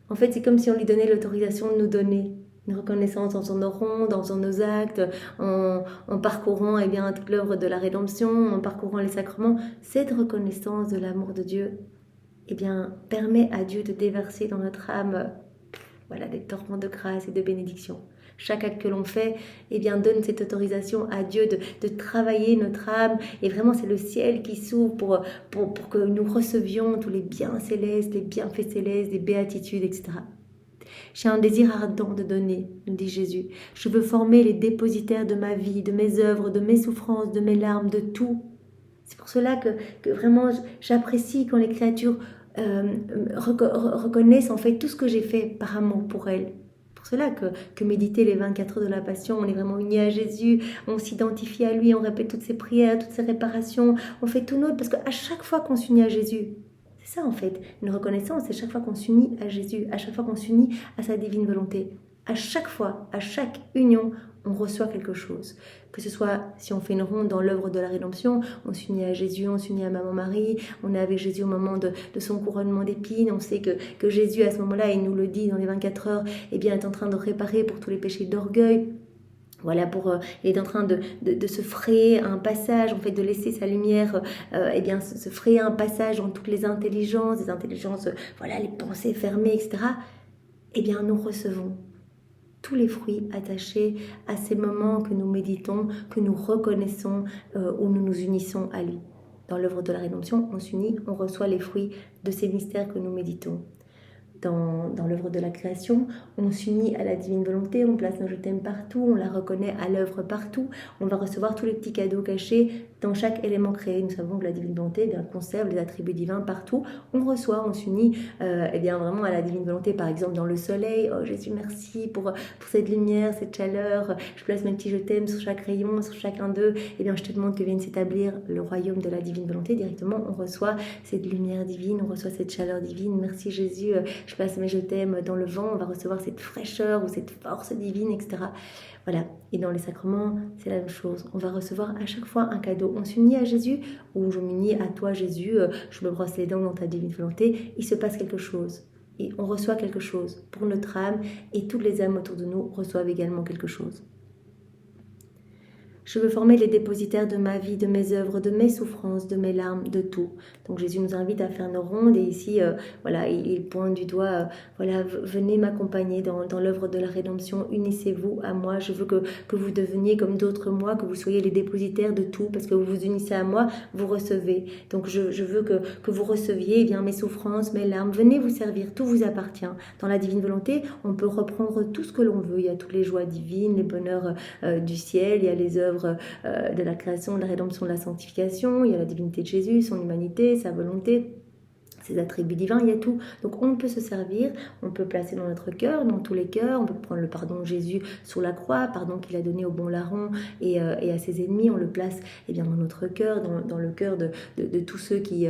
en fait, c'est comme si on lui donnait l'autorisation de nous donner. Une reconnaissance en faisant nos rondes, en faisant nos actes, en parcourant toute l'œuvre de la rédemption, en parcourant les sacrements. Cette reconnaissance de l'amour de Dieu permet à Dieu de déverser dans notre âme des torrents de grâce et de bénédiction. Chaque acte que l'on fait donne cette autorisation à Dieu de travailler notre âme. Et vraiment, c'est le ciel qui s'ouvre pour que nous recevions tous les biens célestes, les bienfaits célestes, les béatitudes, etc. J'ai un désir ardent de donner, nous dit Jésus. Je veux former les dépositaires de ma vie, de mes œuvres, de mes souffrances, de mes larmes, de tout. C'est pour cela que vraiment j'apprécie quand les créatures reconnaissent en fait tout ce que j'ai fait par amour pour elles. C'est pour cela que méditer les 24 heures de la Passion, on est vraiment unis à Jésus, on s'identifie à lui, on répète toutes ses prières, toutes ses réparations, on fait tout notre, parce qu'à chaque fois qu'on s'unit à Jésus, c'est ça en fait, une reconnaissance, c'est chaque fois qu'on s'unit à Jésus, à chaque fois qu'on s'unit à sa divine volonté. À chaque fois, à chaque union, on reçoit quelque chose. Que ce soit, si on fait une ronde dans l'œuvre de la rédemption, on s'unit à Jésus, on s'unit à Maman Marie, on est avec Jésus au moment de son couronnement d'épines, on sait que Jésus, à ce moment-là, il nous le dit dans les 24 heures, est en train de réparer pour tous les péchés d'orgueil. Voilà, il est en train de se frayer un passage, en fait, de laisser sa lumière, se frayer un passage dans toutes les intelligences, les pensées fermées, etc. Nous recevons tous les fruits attachés à ces moments que nous méditons, que nous reconnaissons, où nous nous unissons à lui. Dans l'œuvre de la rédemption, on s'unit, on reçoit les fruits de ces mystères que nous méditons. Dans l'œuvre de la création, on s'unit à la divine volonté, on place nos je t'aime partout, on la reconnaît à l'œuvre partout, on va recevoir tous les petits cadeaux cachés dans chaque élément créé. Nous savons que la divine volonté conserve les attributs divins partout. On reçoit, on s'unit vraiment à la divine volonté, par exemple dans le soleil. Oh Jésus, merci pour cette lumière, cette chaleur. Je place mes petits je t'aime sur chaque rayon, sur chacun d'eux. Je te demande que vienne s'établir le royaume de la divine volonté. Directement, on reçoit cette lumière divine, on reçoit cette chaleur divine. Merci Jésus, je place mes je t'aime dans le vent, on va recevoir cette fraîcheur ou cette force divine, etc. Voilà. Et dans les sacrements, c'est la même chose. On va recevoir à chaque fois un cadeau. On s'unit à Jésus ou je m'unis à toi Jésus, je me brosse les dents dans ta divine volonté. Il se passe quelque chose. Et on reçoit quelque chose pour notre âme et toutes les âmes autour de nous reçoivent également quelque chose. Je veux former les dépositaires de ma vie, de mes œuvres, de mes souffrances, de mes larmes, de tout. Donc Jésus nous invite à faire nos rondes et ici, il pointe du doigt, venez m'accompagner dans l'œuvre de la rédemption, unissez-vous à moi. Je veux que vous deveniez comme d'autres moi, que vous soyez les dépositaires de tout, parce que vous vous unissez à moi, vous recevez. Donc je veux que vous receviez mes souffrances, mes larmes. Venez vous servir, tout vous appartient. Dans la divine volonté, on peut reprendre tout ce que l'on veut. Il y a toutes les joies divines, les bonheurs du ciel, il y a les œuvres de la création, de la rédemption, de la sanctification, il y a la divinité de Jésus, son humanité, sa volonté, ses attributs divins, il y a tout. Donc on peut se servir, on peut placer dans notre cœur, dans tous les cœurs, on peut prendre le pardon de Jésus sur la croix, pardon qu'il a donné au bon larron et à ses ennemis, on le place dans notre cœur, dans le cœur de tous ceux qui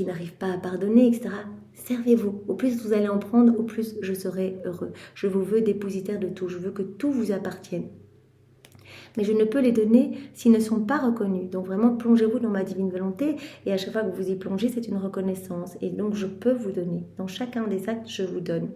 n'arrivent pas à pardonner, etc. Servez-vous. Au plus vous allez en prendre, au plus je serai heureux. Je vous veux dépositaire de tout, je veux que tout vous appartienne. Mais je ne peux les donner s'ils ne sont pas reconnus. Donc vraiment, plongez-vous dans ma divine volonté et à chaque fois que vous y plongez, c'est une reconnaissance. Et donc, je peux vous donner. Dans chacun des actes, je vous donne.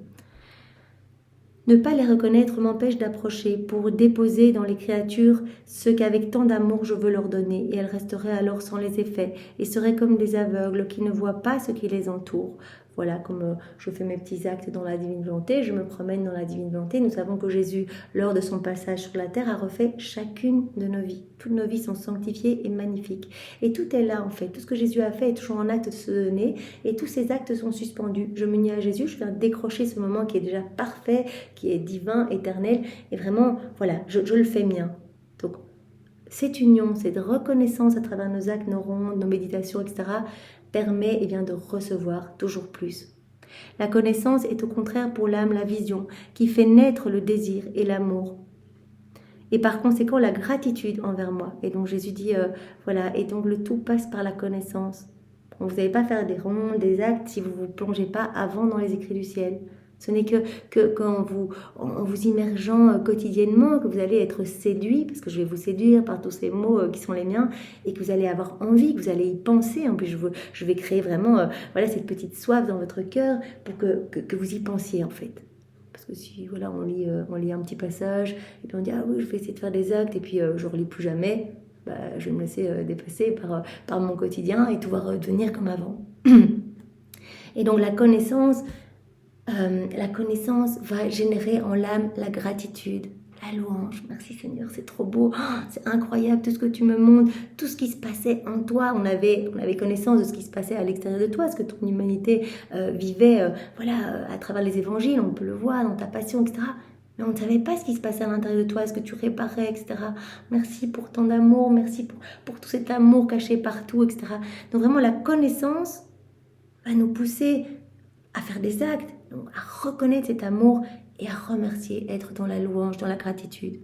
Ne pas les reconnaître m'empêche d'approcher pour déposer dans les créatures ce qu'avec tant d'amour je veux leur donner, et elles resteraient alors sans les effets et seraient comme des aveugles qui ne voient pas ce qui les entoure. Voilà, comme je fais mes petits actes dans la divine volonté, je me promène dans la divine volonté. Nous savons que Jésus, lors de son passage sur la terre, a refait chacune de nos vies. Toutes nos vies sont sanctifiées et magnifiques. Et tout est là, en fait. Tout ce que Jésus a fait est toujours en acte de se donner. Et tous ces actes sont suspendus. Je m'unis à Jésus, je viens décrocher ce moment qui est déjà parfait, qui est divin, éternel. Et vraiment, voilà, je le fais mien. Donc, cette union, cette reconnaissance à travers nos actes, nos rondes, nos méditations, etc., permet de recevoir toujours plus. La connaissance est au contraire pour l'âme la vision, qui fait naître le désir et l'amour. Et par conséquent, la gratitude envers moi. Et donc Jésus dit, et donc le tout passe par la connaissance. Vous n'allez pas faire des rondes, des actes, si vous ne vous plongez pas avant dans les écrits du ciel. Ce n'est que en vous immergeant quotidiennement que vous allez être séduit, parce que je vais vous séduire par tous ces mots qui sont les miens, et que vous allez avoir envie, que vous allez y penser. En plus, je vais créer vraiment cette petite soif dans votre cœur pour que vous y pensiez, en fait. Parce que si voilà, on lit un petit passage, et puis on dit ah oui, je vais essayer de faire des actes, et puis je ne relis plus jamais, je vais me laisser dépasser par mon quotidien et tout va redevenir comme avant. Et donc la connaissance va générer en l'âme la gratitude, la louange. Merci Seigneur, c'est trop beau, c'est incroyable tout ce que tu me montres, tout ce qui se passait en toi. On avait connaissance de ce qui se passait à l'extérieur de toi, ce que ton humanité vivait à travers les évangiles, on peut le voir dans ta passion, etc. Mais on ne savait pas ce qui se passait à l'intérieur de toi, ce que tu réparais, etc. Merci pour tant d'amour, merci pour tout cet amour caché partout, etc. Donc vraiment la connaissance va nous pousser à faire des actes, donc à reconnaître cet amour et à remercier, être dans la louange, dans la gratitude.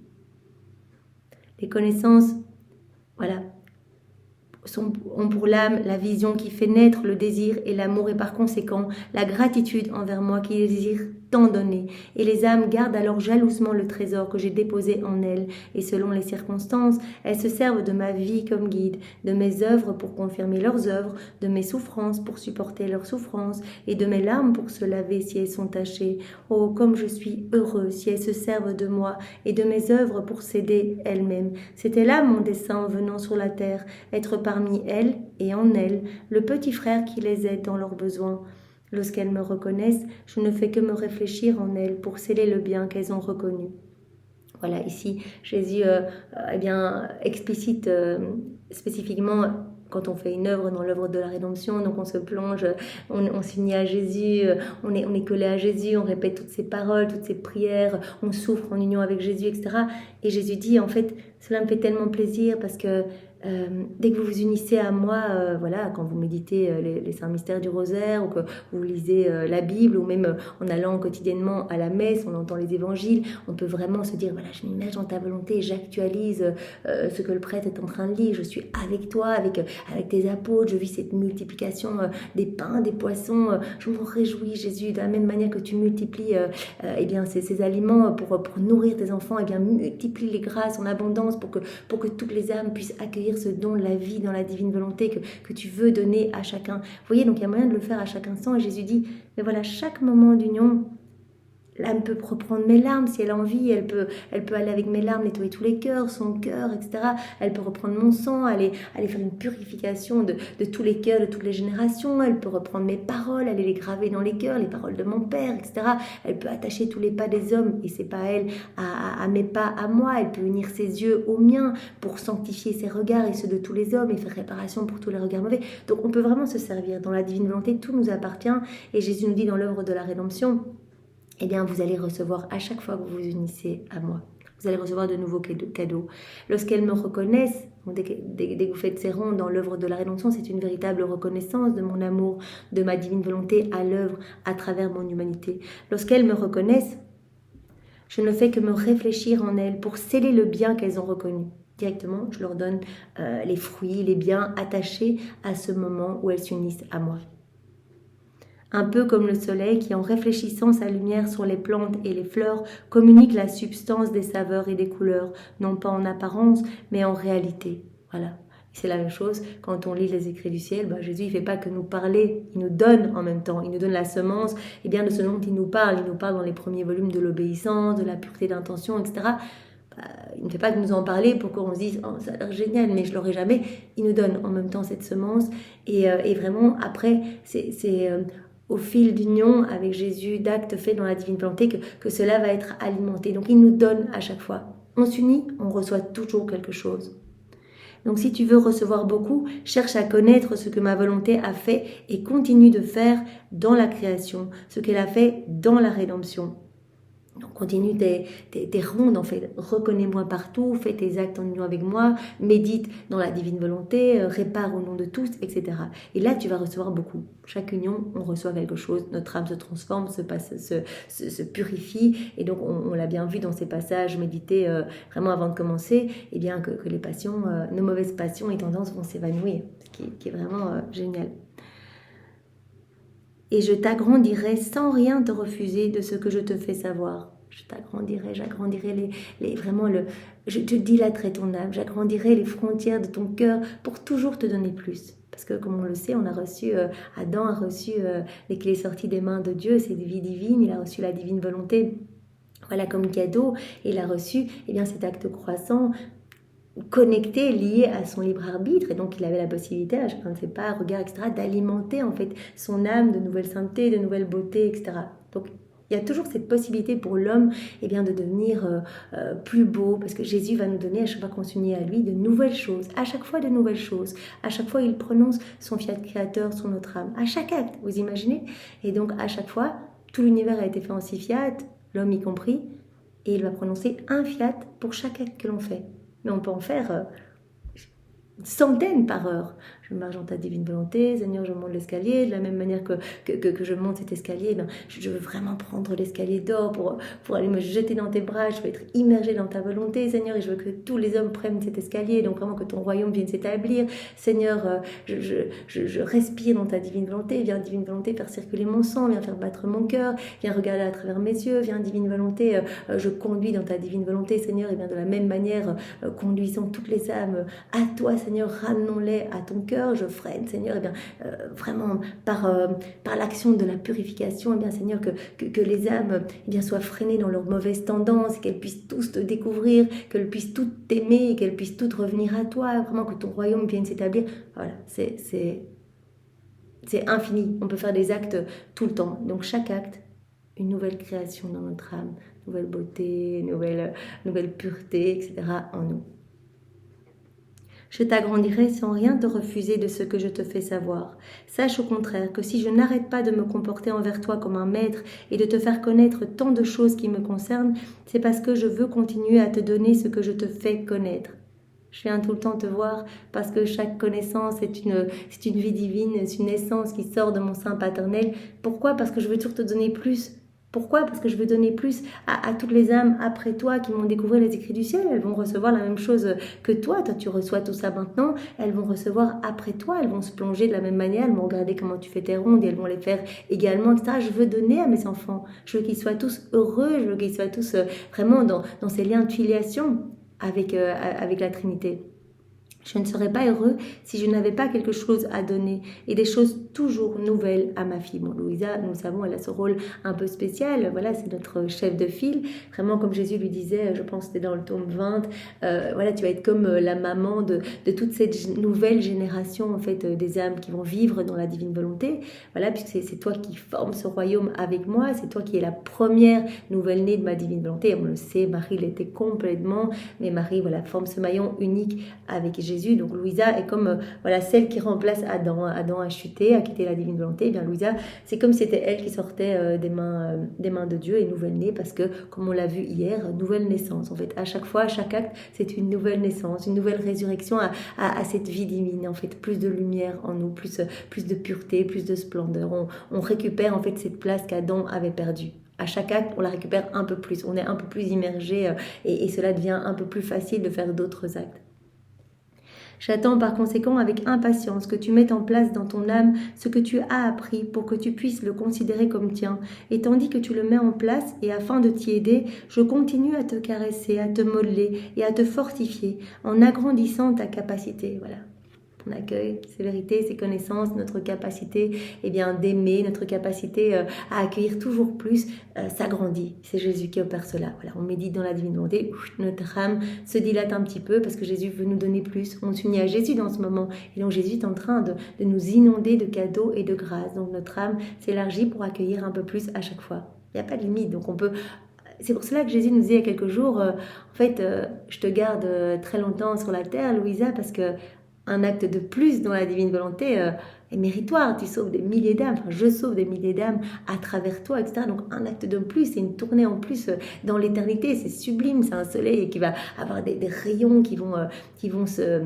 Les connaissances, ont pour l'âme la vision qui fait naître le désir et l'amour et par conséquent la gratitude envers moi qui désire tant donner. Et les âmes gardent alors jalousement le trésor que j'ai déposé en elles et selon les circonstances, elles se servent de ma vie comme guide, de mes œuvres pour confirmer leurs œuvres, de mes souffrances pour supporter leurs souffrances et de mes larmes pour se laver si elles sont tachées. Oh, comme je suis heureux si elles se servent de moi et de mes œuvres pour s'aider elles-mêmes. C'était là mon dessein en venant sur la terre, être parmi elles et en elles, le petit frère qui les aide dans leurs besoins. Lorsqu'elles me reconnaissent, je ne fais que me réfléchir en elles pour sceller le bien qu'elles ont reconnu. Voilà, ici, Jésus explicite spécifiquement quand on fait une œuvre dans l'œuvre de la rédemption, donc on se plonge, on s'unit à Jésus, on est collé à Jésus, on répète toutes ses paroles, toutes ses prières, on souffre en union avec Jésus, etc. Et Jésus dit, en fait, cela me fait tellement plaisir parce que dès que vous vous unissez à moi, quand vous méditez les saints mystères du rosaire ou que vous lisez la Bible ou même en allant quotidiennement à la messe, on entend les évangiles, on peut vraiment se dire, voilà, je m'immerge dans ta volonté, j'actualise ce que le prêtre est en train de lire, je suis avec toi, avec tes apôtres, je vis cette multiplication des pains, des poissons, je me réjouis Jésus, de la même manière que tu multiplies ces aliments pour nourrir tes enfants, multiplie les grâces en abondance pour que toutes les âmes puissent accueillir ce don de la vie dans la divine volonté que tu veux donner à chacun. Vous voyez, donc il y a moyen de le faire à chaque instant. Et Jésus dit, mais voilà, chaque moment d'union, l'âme peut reprendre mes larmes si elle a envie, elle peut aller avec mes larmes nettoyer tous les cœurs, son cœur, etc. Elle peut reprendre mon sang, aller faire une purification de tous les cœurs, de toutes les générations. Elle peut reprendre mes paroles, aller les graver dans les cœurs, les paroles de mon Père, etc. Elle peut attacher tous les pas des hommes, et c'est pas elle, à mes pas à moi. Elle peut unir ses yeux aux miens pour sanctifier ses regards et ceux de tous les hommes et faire réparation pour tous les regards mauvais. Donc on peut vraiment se servir. Dans la divine volonté, tout nous appartient. Et Jésus nous dit dans l'œuvre de la rédemption, vous allez recevoir à chaque fois que vous vous unissez à moi. Vous allez recevoir de nouveaux cadeaux. Lorsqu'elles me reconnaissent, dès que vous faites ces rondes dans l'œuvre de la rédemption, c'est une véritable reconnaissance de mon amour, de ma divine volonté à l'œuvre à travers mon humanité. Lorsqu'elles me reconnaissent, je ne fais que me réfléchir en elles pour sceller le bien qu'elles ont reconnu. Directement, je leur donne les fruits, les biens attachés à ce moment où elles s'unissent à moi. Un peu comme le soleil qui, en réfléchissant sa lumière sur les plantes et les fleurs, communique la substance des saveurs et des couleurs, non pas en apparence, mais en réalité. Voilà. C'est la même chose quand on lit les écrits du ciel. Jésus, il ne fait pas que nous parler, il nous donne en même temps. Il nous donne la semence de ce dont il nous parle. Il nous parle dans les premiers volumes de l'obéissance, de la pureté d'intention, etc. Il ne fait pas que nous en parler pour qu'on se dise « Oh, ça a l'air génial, mais je ne l'aurai jamais ». Il nous donne en même temps cette semence. Et vraiment, après, c'est au fil d'union avec Jésus, d'actes faits dans la divine volonté, que cela va être alimenté. Donc il nous donne à chaque fois. On s'unit, on reçoit toujours quelque chose. Donc si tu veux recevoir beaucoup, cherche à connaître ce que ma volonté a fait et continue de faire dans la création, ce qu'elle a fait dans la rédemption. Donc continue tes rondes, en fait, reconnais-moi partout, fais tes actes en union avec moi, médite dans la divine volonté, répare au nom de tous, etc. Et là, tu vas recevoir beaucoup. Chaque union, on reçoit quelque chose, notre âme se transforme, se purifie, et donc on l'a bien vu dans ces passages médités vraiment avant de commencer, que les passions, nos mauvaises passions et tendances vont s'évanouir, ce qui est vraiment génial. Et je t'agrandirai sans rien te refuser de ce que je te fais savoir. J'agrandirai je te dilaterai ton âme, j'agrandirai les frontières de ton cœur pour toujours te donner plus. Parce que comme on le sait, Adam a reçu les clés sorties des mains de Dieu, c'est des vies divines, il a reçu la divine volonté, voilà, comme cadeau, et il a reçu cet acte croissant, connecté, lié à son libre arbitre, et donc il avait la possibilité, à chacun de ses pas, regards, etc., d'alimenter en fait son âme de nouvelle sainteté, de nouvelle beauté, etc. Donc il y a toujours cette possibilité pour l'homme de devenir plus beau, parce que Jésus va nous donner, à chaque fois qu'on s'unit à lui, de nouvelles choses, à chaque fois de nouvelles choses. À chaque fois, il prononce son fiat créateur sur notre âme, à chaque acte, vous imaginez? Et donc, à chaque fois, tout l'univers a été fait en 6 fiat, l'homme y compris, et il va prononcer un fiat pour chaque acte que l'on fait. Mais on peut en faire centaines par heure. Je marche dans ta divine volonté, Seigneur, je monte l'escalier, de la même manière que je monte cet escalier, je veux vraiment prendre l'escalier d'or pour aller me jeter dans tes bras, je veux être immergée dans ta volonté, Seigneur, et je veux que tous les hommes prennent cet escalier, donc vraiment que ton royaume vienne s'établir. Seigneur, je respire dans ta divine volonté, viens divine volonté faire circuler mon sang, viens faire battre mon cœur, viens regarder à travers mes yeux, viens divine volonté, je conduis dans ta divine volonté, Seigneur, et bien de la même manière, conduisons toutes les âmes à toi, Seigneur, ramenons-les à ton cœur. Je freine, Seigneur, vraiment par l'action de la purification, Seigneur, que les âmes soient freinées dans leurs mauvaises tendances, qu'elles puissent tous te découvrir, qu'elles puissent toutes t'aimer, qu'elles puissent toutes revenir à toi, vraiment que ton royaume vienne s'établir. Voilà, c'est infini. On peut faire des actes tout le temps. Donc chaque acte, une nouvelle création dans notre âme, nouvelle beauté, nouvelle pureté, etc. en nous. Je t'agrandirai sans rien te refuser de ce que je te fais savoir. Sache au contraire que si je n'arrête pas de me comporter envers toi comme un maître et de te faire connaître tant de choses qui me concernent, c'est parce que je veux continuer à te donner ce que je te fais connaître. Je viens tout le temps te voir parce que chaque connaissance est une vie divine, c'est une essence qui sort de mon sein paternel. Pourquoi? Parce que je veux toujours te donner plus. Pourquoi? Parce que je veux donner plus à toutes les âmes après toi qui m'ont découvert les écrits du ciel. Elles vont recevoir la même chose que toi. Toi, tu reçois tout ça maintenant. Elles vont recevoir après toi. Elles vont se plonger de la même manière. Elles vont regarder comment tu fais tes rondes et elles vont les faire également, etc. Je veux donner à mes enfants. Je veux qu'ils soient tous heureux. Je veux qu'ils soient tous vraiment dans ces liens de filiation avec la Trinité. Je ne serais pas heureux si je n'avais pas quelque chose à donner et des choses toujours nouvelles à ma fille. Bon, Louisa, nous le savons, elle a ce rôle un peu spécial. Voilà, c'est notre chef de file. Vraiment, comme Jésus lui disait, je pense que c'était dans le tome 20, voilà, tu vas être comme la maman de toute cette nouvelle génération, en fait, des âmes qui vont vivre dans la divine volonté. Voilà, puisque c'est toi qui formes ce royaume avec moi. C'est toi qui es la première nouvelle-née de ma divine volonté. On le sait, Marie l'était complètement, mais Marie, voilà, forme ce maillon unique avec Jésus. Donc Louisa est comme celle qui remplace Adam. Adam a chuté, a quitté la divine volonté. Et bien Louisa, c'est comme si c'était elle qui sortait des mains de Dieu et nouvelle-née, parce que comme on l'a vu hier, nouvelle naissance. En fait, à chaque fois, à chaque acte, c'est une nouvelle naissance, une nouvelle résurrection à cette vie divine. En fait, plus de lumière en nous, plus de pureté, plus de splendeur. On récupère en fait cette place qu'Adam avait perdue. À chaque acte, on la récupère un peu plus. On est un peu plus immergé et cela devient un peu plus facile de faire d'autres actes. J'attends par conséquent avec impatience que tu mettes en place dans ton âme ce que tu as appris pour que tu puisses le considérer comme tien. Et tandis que tu le mets en place et afin de t'y aider, je continue à te caresser, à te modeler et à te fortifier en agrandissant ta capacité. Voilà. On accueille ces vérités, ces connaissances, notre capacité d'aimer, notre capacité à accueillir toujours plus s'agrandit. C'est Jésus qui opère cela. Voilà, on médite dans la divine volonté, notre âme se dilate un petit peu parce que Jésus veut nous donner plus. On s'unit à Jésus dans ce moment. Et donc Jésus est en train de nous inonder de cadeaux et de grâces. Donc notre âme s'élargit pour accueillir un peu plus à chaque fois. Il n'y a pas de limite, donc on peut... C'est pour cela que Jésus nous dit il y a quelques jours, en fait, je te garde très longtemps sur la terre, Louisa, parce que un acte de plus dans la divine volonté est méritoire. Tu sauves des milliers d'âmes, enfin, je sauve des milliers d'âmes à travers toi, etc. Donc un acte de plus, c'est une tournée en plus dans l'éternité. C'est sublime, c'est un soleil qui va avoir des rayons qui vont se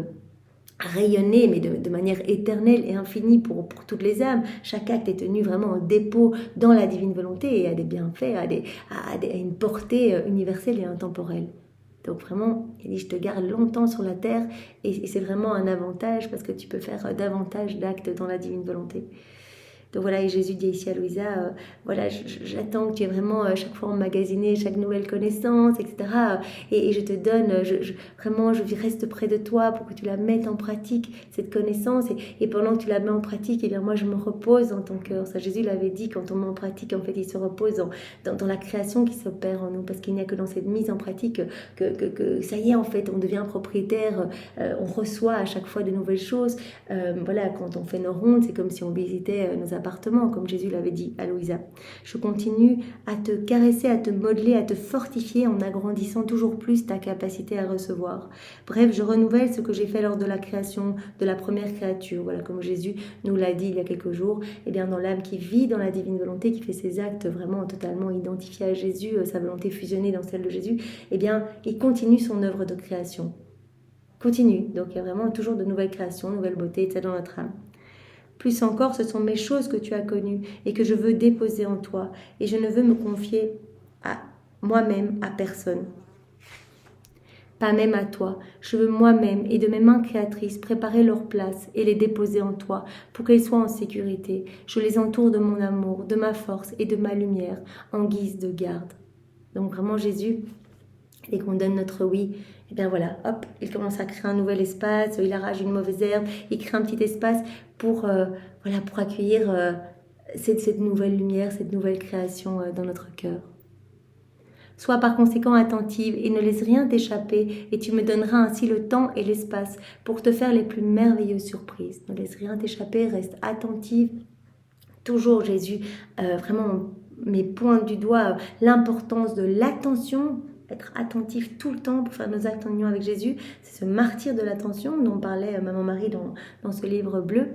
rayonner, mais de manière éternelle et infinie pour toutes les âmes. Chaque acte est tenu vraiment en dépôt dans la divine volonté et a des bienfaits, a une portée universelle et intemporelle. Donc vraiment, il dit, je te garde longtemps sur la terre et c'est vraiment un avantage parce que tu peux faire davantage d'actes dans la divine volonté. Donc voilà, et Jésus dit ici à Louisa, voilà, j'attends que tu aies vraiment chaque fois emmagasiné chaque nouvelle connaissance, etc. Et je te donne, vraiment, je reste près de toi pour que tu la mettes en pratique, cette connaissance. Et pendant que tu la mets en pratique, eh bien moi je me repose dans ton cœur. Ça, Jésus l'avait dit, quand on met en pratique, en fait, il se repose dans la création qui s'opère en nous, parce qu'il n'y a que dans cette mise en pratique que ça y est, en fait, on devient propriétaire, on reçoit à chaque fois de nouvelles choses. Voilà, quand on fait nos rondes, c'est comme si on visitait nos appartements, comme Jésus l'avait dit à Louisa. Je continue à te caresser, à te modeler, à te fortifier en agrandissant toujours plus ta capacité à recevoir. Bref, je renouvelle ce que j'ai fait lors de la création de la première créature. Voilà, comme Jésus nous l'a dit il y a quelques jours, et bien dans l'âme qui vit dans la divine volonté, qui fait ses actes vraiment totalement identifiés à Jésus, sa volonté fusionnée dans celle de Jésus, eh bien, il continue son œuvre de création. Continue. Donc, il y a vraiment toujours de nouvelles créations, nouvelles beautés, etc. dans notre âme. Plus encore, ce sont mes choses que tu as connues et que je veux déposer en toi. Et je ne veux me confier à moi-même, à personne. Pas même à toi. Je veux moi-même et de mes mains créatrices préparer leur place et les déposer en toi pour qu'elles soient en sécurité. Je les entoure de mon amour, de ma force et de ma lumière en guise de garde. Donc vraiment Jésus, dès qu'on donne notre oui, et bien voilà, hop, il commence à créer un nouvel espace, il arrache une mauvaise herbe, il crée un petit espace pour accueillir cette nouvelle lumière, cette nouvelle création dans notre cœur. Sois par conséquent attentive et ne laisse rien t'échapper et tu me donneras ainsi le temps et l'espace pour te faire les plus merveilleuses surprises. Ne laisse rien t'échapper, reste attentive. Toujours Jésus, vraiment met pointe du doigt l'importance de l'attention, être attentif tout le temps pour faire nos actes en union avec Jésus. C'est ce martyre de l'attention dont parlait Maman Marie dans ce livre bleu.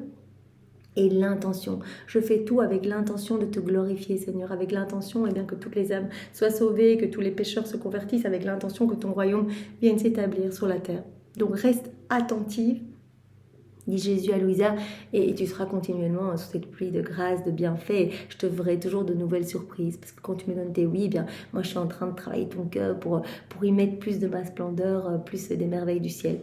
Et l'intention. Je fais tout avec l'intention de te glorifier, Seigneur, avec l'intention bien que toutes les âmes soient sauvées, que tous les pécheurs se convertissent, avec l'intention que ton royaume vienne s'établir sur la terre. Donc reste attentive, dit Jésus à Louisa, et tu seras continuellement sous cette pluie de grâce, de bienfaits. Je te ferai toujours de nouvelles surprises, parce que quand tu me donnes tes oui, moi je suis en train de travailler ton cœur pour y mettre plus de ma splendeur, plus des merveilles du ciel.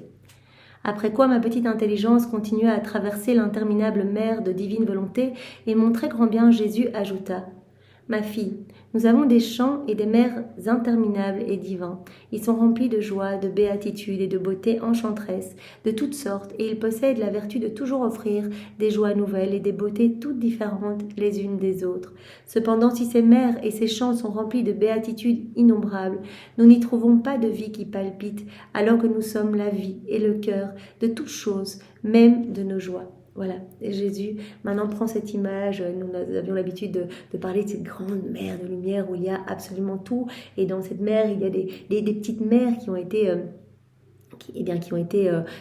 Après quoi ma petite intelligence continua à traverser l'interminable mer de divine volonté, et mon très grand bien Jésus ajouta « Ma fille, nous avons des champs et des mers interminables et divins. Ils sont remplis de joie, de béatitude et de beauté enchanteresse, de toutes sortes, et ils possèdent la vertu de toujours offrir des joies nouvelles et des beautés toutes différentes les unes des autres. Cependant, si ces mers et ces champs sont remplis de béatitudes innombrables, nous n'y trouvons pas de vie qui palpite, alors que nous sommes la vie et le cœur de toutes choses, même de nos joies. » Voilà, et Jésus maintenant prend cette image, nous avions l'habitude de parler de cette grande mer de lumière où il y a absolument tout, et dans cette mer il y a des petites mers qui ont été,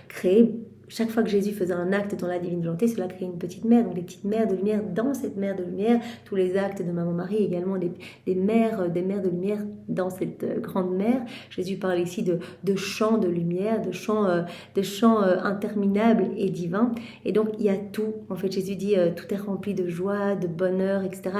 créées. Chaque fois que Jésus faisait un acte dans la divine volonté, cela créait une petite mer, donc des petites mers de lumière. Dans cette mer de lumière, tous les actes de Maman Marie, également des mers de lumière dans cette grande mer. Jésus parle ici de champs de lumière, de champs interminables et divins. Et donc il y a tout. En fait, Jésus dit tout est rempli de joie, de bonheur, etc.,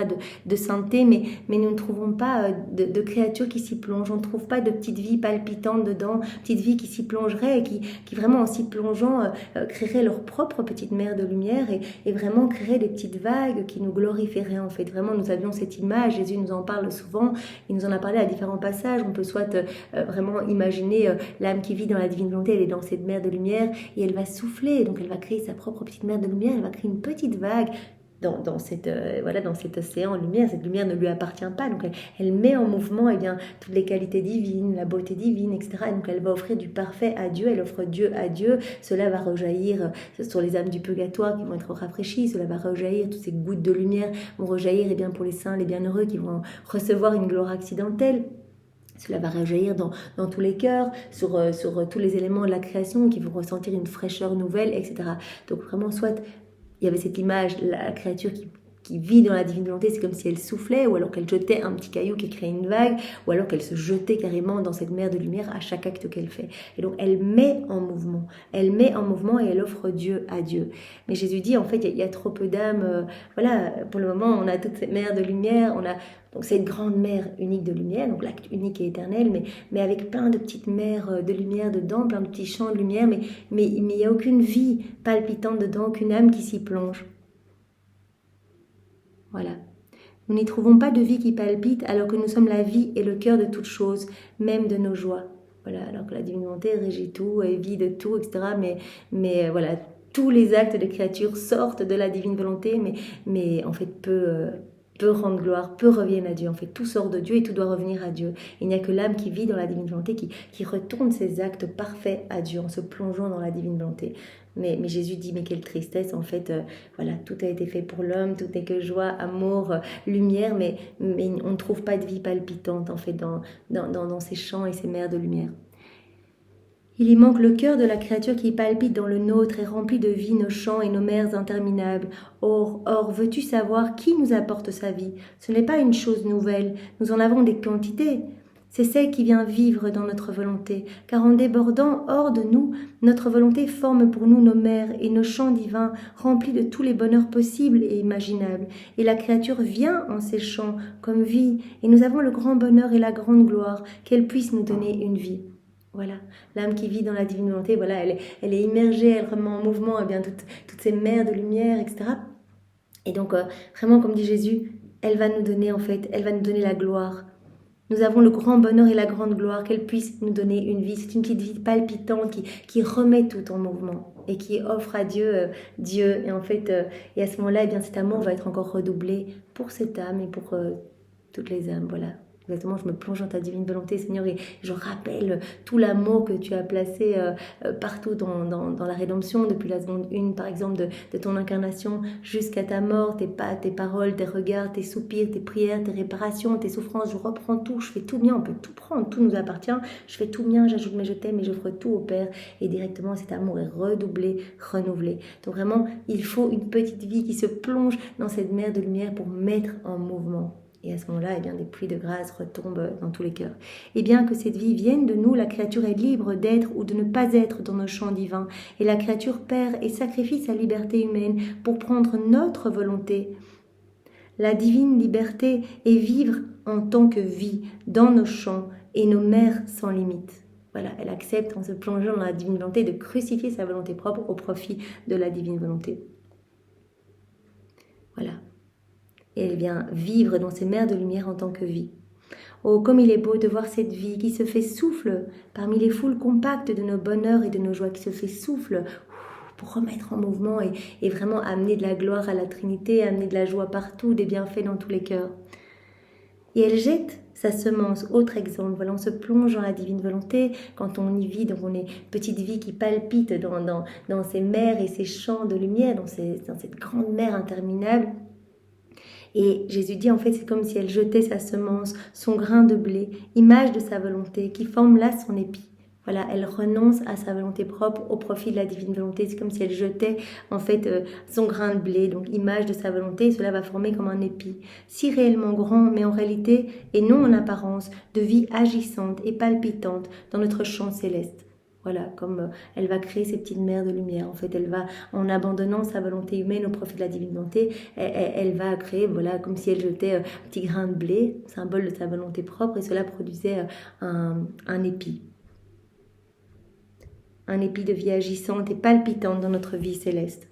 de sainteté, mais nous ne trouvons pas de créatures qui s'y plongent. On ne trouve pas de petites vies palpitantes dedans, petites vies qui s'y plongeraient et qui vraiment en s'y plongeant créeraient leur propre petite mer de lumière et vraiment créeraient des petites vagues qui nous glorifieraient en fait. Vraiment, nous avions cette image, Jésus nous en parle souvent, il nous en a parlé à différents passages. On peut soit vraiment imaginer l'âme qui vit dans la divine volonté, elle est dans cette mer de lumière et elle va souffler, donc elle va créer sa propre petite mer de lumière, elle va créer une petite vague dans cet océan en lumière. Cette lumière ne lui appartient pas, donc elle met en mouvement toutes les qualités divines, la beauté divine, etc. Et donc elle va offrir du parfait à Dieu, elle offre Dieu à Dieu. Cela va rejaillir sur les âmes du purgatoire qui vont être rafraîchies, cela va rejaillir, toutes ces gouttes de lumière vont rejaillir pour les saints, les bienheureux qui vont recevoir une gloire accidentelle. Cela va rejaillir dans tous les cœurs, sur tous les éléments de la création qui vont ressentir une fraîcheur nouvelle, etc. Donc vraiment, soit il y avait cette image, la créature qui vit dans la divine volonté, c'est comme si elle soufflait, ou alors qu'elle jetait un petit caillou qui créait une vague, ou alors qu'elle se jetait carrément dans cette mer de lumière à chaque acte qu'elle fait. Et donc elle met en mouvement et elle offre Dieu à Dieu. Mais Jésus dit, en fait, il y a trop peu d'âmes, pour le moment, on a toute cette mer de lumière, on a donc cette grande mer unique de lumière, donc l'acte unique et éternel, mais avec plein de petites mers de lumière dedans, plein de petits champs de lumière, mais il n'y a aucune vie palpitante dedans, aucune âme qui s'y plonge. Voilà. Nous n'y trouvons pas de vie qui palpite alors que nous sommes la vie et le cœur de toutes choses, même de nos joies. Voilà, alors que la divine volonté régit tout, est vie de tout, etc. Mais voilà, tous les actes de créature sortent de la divine volonté, mais en fait peu rendent gloire, peu reviennent à Dieu. En fait, tout sort de Dieu et tout doit revenir à Dieu. Il n'y a que l'âme qui vit dans la divine volonté qui retourne ses actes parfaits à Dieu en se plongeant dans la divine volonté. Mais Jésus dit, mais quelle tristesse, en fait, voilà, tout a été fait pour l'homme, tout n'est que joie, amour, lumière, mais on ne trouve pas de vie palpitante, en fait, dans ces champs et ces mers de lumière. Il y manque le cœur de la créature qui palpite dans le nôtre et remplit de vie nos champs et nos mers interminables. Or, veux-tu savoir qui nous apporte sa vie? Ce n'est pas une chose nouvelle, nous en avons des quantités. C'est celle qui vient vivre dans notre volonté, car en débordant hors de nous, notre volonté forme pour nous nos mers et nos champs divins remplis de tous les bonheurs possibles et imaginables. Et la créature vient en ces champs comme vie, et nous avons le grand bonheur et la grande gloire qu'elle puisse nous donner une vie. Voilà, l'âme qui vit dans la divine volonté, voilà, elle est immergée, elle remet en mouvement eh bien, toutes ces mers de lumière, etc. Et donc, vraiment, comme dit Jésus, elle va nous donner, en fait, elle va nous donner la gloire. Nous avons le grand bonheur et la grande gloire qu'elle puisse nous donner une vie. C'est une petite vie palpitante qui remet tout en mouvement et qui offre à Dieu, Dieu. Et en fait, et à ce moment-là, eh bien, cet amour va être encore redoublé pour cette âme et pour toutes les âmes, voilà. Exactement, je me plonge dans ta divine volonté, Seigneur, et je rappelle tout l'amour que tu as placé partout dans la rédemption, depuis la seconde 1, par exemple, de ton incarnation jusqu'à ta mort, tes pas, tes paroles, tes regards, tes soupirs, tes prières, tes réparations, tes souffrances. Je reprends tout, je fais tout mien, on peut tout prendre, tout nous appartient. Je fais tout mien, j'ajoute mais je t'aime et j'offre tout au Père. Et directement, cet amour est redoublé, renouvelé. Donc vraiment, il faut une petite vie qui se plonge dans cette mer de lumière pour mettre en mouvement. Et à ce moment-là, eh bien, des pluies de grâce retombent dans tous les cœurs. Et bien que cette vie vienne de nous, la créature est libre d'être ou de ne pas être dans nos champs divins. Et la créature perd et sacrifie sa liberté humaine pour prendre notre volonté. La divine liberté est vivre en tant que vie dans nos champs et nos mers sans limite. Voilà, elle accepte en se plongeant dans la divine volonté de crucifier sa volonté propre au profit de la divine volonté. Voilà. Et elle vient vivre dans ces mers de lumière en tant que vie. Oh, comme il est beau de voir cette vie qui se fait souffle parmi les foules compactes de nos bonheurs et de nos joies, qui se fait souffle pour remettre en mouvement et vraiment amener de la gloire à la Trinité, amener de la joie partout, des bienfaits dans tous les cœurs. Et elle jette sa semence, autre exemple. Voilà, on se plonge dans la divine volonté quand on y vit, donc on est petite vie qui palpite dans ces mers et ces champs de lumière, dans cette grande mer interminable. Et Jésus dit, en fait, c'est comme si elle jetait sa semence, son grain de blé, image de sa volonté, qui forme là son épi. Voilà, elle renonce à sa volonté propre au profit de la divine volonté. C'est comme si elle jetait, en fait, son grain de blé, donc image de sa volonté, et cela va former comme un épi. Si réellement grand, mais en réalité, et non en apparence, de vie agissante et palpitante dans notre champ céleste. Voilà, comme elle va créer ces petites mers de lumière. En fait, elle va, en abandonnant sa volonté humaine au profit de la divine volonté, elle va créer, voilà, comme si elle jetait un petit grain de blé, symbole de sa volonté propre, et cela produisait un épi. Un épi de vie agissante et palpitante dans notre vie céleste.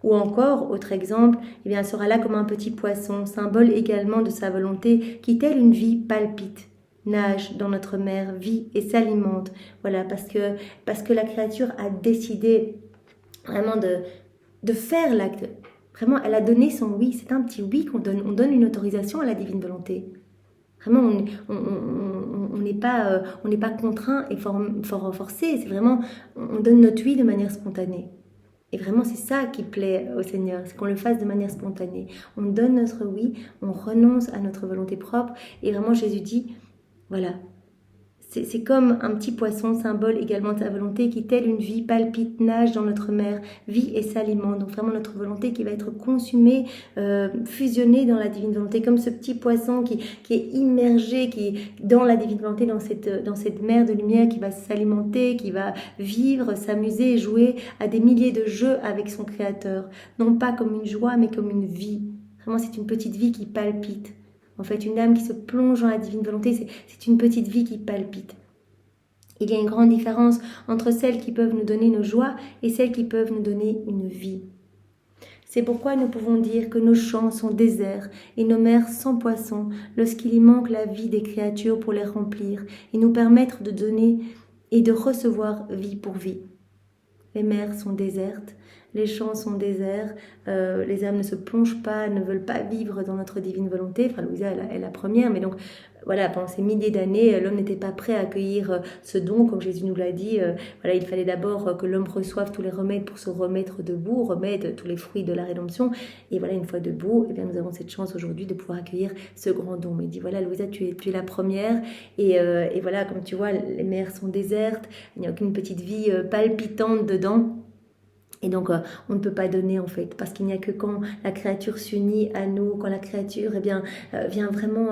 Ou encore, autre exemple, eh bien, elle sera là comme un petit poisson, symbole également de sa volonté, qui telle une vie palpite, nage dans notre mer, vit et s'alimente. Voilà, parce que la créature a décidé vraiment de faire l'acte. Vraiment, elle a donné son oui. C'est un petit oui qu'on donne. On donne une autorisation à la divine volonté. Vraiment, on n'est pas contraint et forcé. C'est vraiment, on donne notre oui de manière spontanée. Et vraiment, c'est ça qui plaît au Seigneur, c'est qu'on le fasse de manière spontanée. On donne notre oui, on renonce à notre volonté propre. Et vraiment, Jésus dit, voilà, c'est comme un petit poisson, symbole également de sa volonté, qui telle une vie palpite, nage dans notre mer, vit et s'alimente. Donc vraiment notre volonté qui va être consumée, fusionnée dans la divine volonté, comme ce petit poisson qui est immergé dans la divine volonté, dans cette mer de lumière, qui va s'alimenter, qui va vivre, s'amuser, jouer à des milliers de jeux avec son Créateur. Non pas comme une joie, mais comme une vie. Vraiment, c'est une petite vie qui palpite. En fait, une âme qui se plonge dans la divine volonté, c'est une petite vie qui palpite. Il y a une grande différence entre celles qui peuvent nous donner nos joies et celles qui peuvent nous donner une vie. C'est pourquoi nous pouvons dire que nos champs sont déserts et nos mers sans poissons, lorsqu'il y manque la vie des créatures pour les remplir et nous permettre de donner et de recevoir vie pour vie. Les mers sont désertes, les champs sont déserts, les âmes ne se plongent pas, ne veulent pas vivre dans notre divine volonté. Enfin, Louisa est la première, mais donc voilà, pendant ces milliers d'années, l'homme n'était pas prêt à accueillir ce don, comme Jésus nous l'a dit. Voilà, il fallait d'abord que l'homme reçoive tous les remèdes pour se remettre debout, remettre tous les fruits de la rédemption. Et voilà, une fois debout, eh bien, nous avons cette chance aujourd'hui de pouvoir accueillir ce grand don. Il dit, voilà, Louisa, tu es la première. Et voilà, comme tu vois, les mers sont désertes, il n'y a aucune petite vie palpitante dedans. Et donc, on ne peut pas donner en fait, parce qu'il n'y a que quand la créature s'unit à nous, quand la créature vient vraiment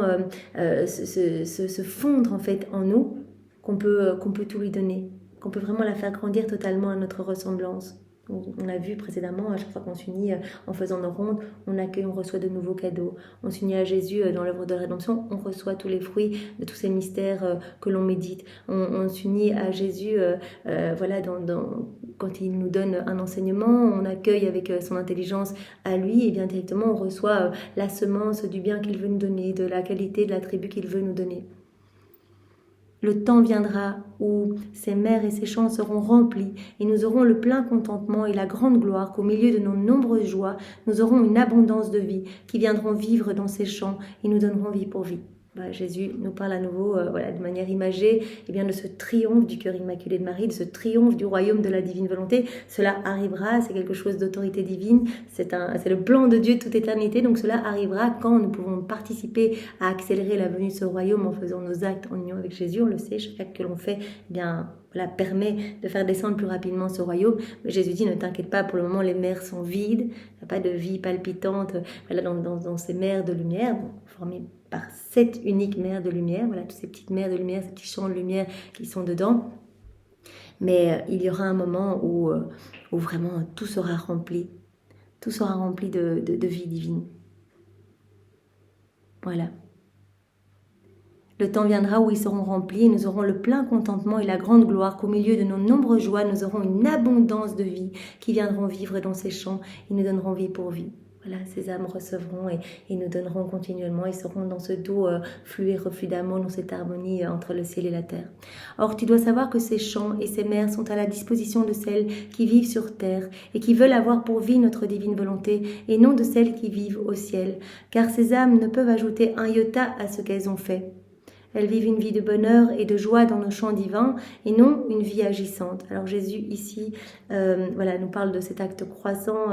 se fondre en fait en nous, qu'on peut tout lui donner, qu'on peut vraiment la faire grandir totalement à notre ressemblance. On a vu précédemment, à chaque fois qu'on s'unit en faisant nos rondes, on accueille, on reçoit de nouveaux cadeaux. On s'unit à Jésus dans l'œuvre de la rédemption, on reçoit tous les fruits de tous ces mystères que l'on médite. On s'unit à Jésus voilà, quand il nous donne un enseignement, on accueille avec son intelligence à lui et bien directement on reçoit la semence du bien qu'il veut nous donner, de la qualité de l'attribut qu'il veut nous donner. Le temps viendra où ces mers et ces champs seront remplis et nous aurons le plein contentement et la grande gloire qu'au milieu de nos nombreuses joies, nous aurons une abondance de vie qui viendront vivre dans ces champs et nous donneront vie pour vie. Voilà, Jésus nous parle à nouveau voilà, de manière imagée bien, de ce triomphe du cœur immaculé de Marie, de ce triomphe du royaume de la divine volonté. Cela arrivera, c'est quelque chose d'autorité divine, c'est le plan de Dieu de toute éternité, donc cela arrivera quand nous pouvons participer à accélérer la venue de ce royaume en faisant nos actes en union avec Jésus. On le sait, chaque acte que l'on fait voilà, permet de faire descendre plus rapidement ce royaume. Mais Jésus dit, ne t'inquiète pas, pour le moment les mers sont vides, il n'y a pas de vie palpitante voilà, dans ces mers de lumière, formées par cette unique mer de lumière, voilà, toutes ces petites mers de lumière, ces petits champs de lumière qui sont dedans. Mais il y aura un moment où vraiment tout sera rempli de vie divine. Voilà. Le temps viendra où ils seront remplis et nous aurons le plein contentement et la grande gloire qu'au milieu de nos nombreuses joies, nous aurons une abondance de vie qui viendront vivre dans ces champs et nous donneront vie pour vie. Voilà, ces âmes recevront et nous donneront continuellement et seront dans ce doux flux et reflux d'amour, dans cette harmonie entre le ciel et la terre. Or, tu dois savoir que ces champs et ces mers sont à la disposition de celles qui vivent sur terre et qui veulent avoir pour vie notre divine volonté et non de celles qui vivent au ciel, car ces âmes ne peuvent ajouter un iota à ce qu'elles ont fait. Elles vivent une vie de bonheur et de joie dans nos champs divins et non une vie agissante. Alors Jésus ici voilà, nous parle de cet acte croissant,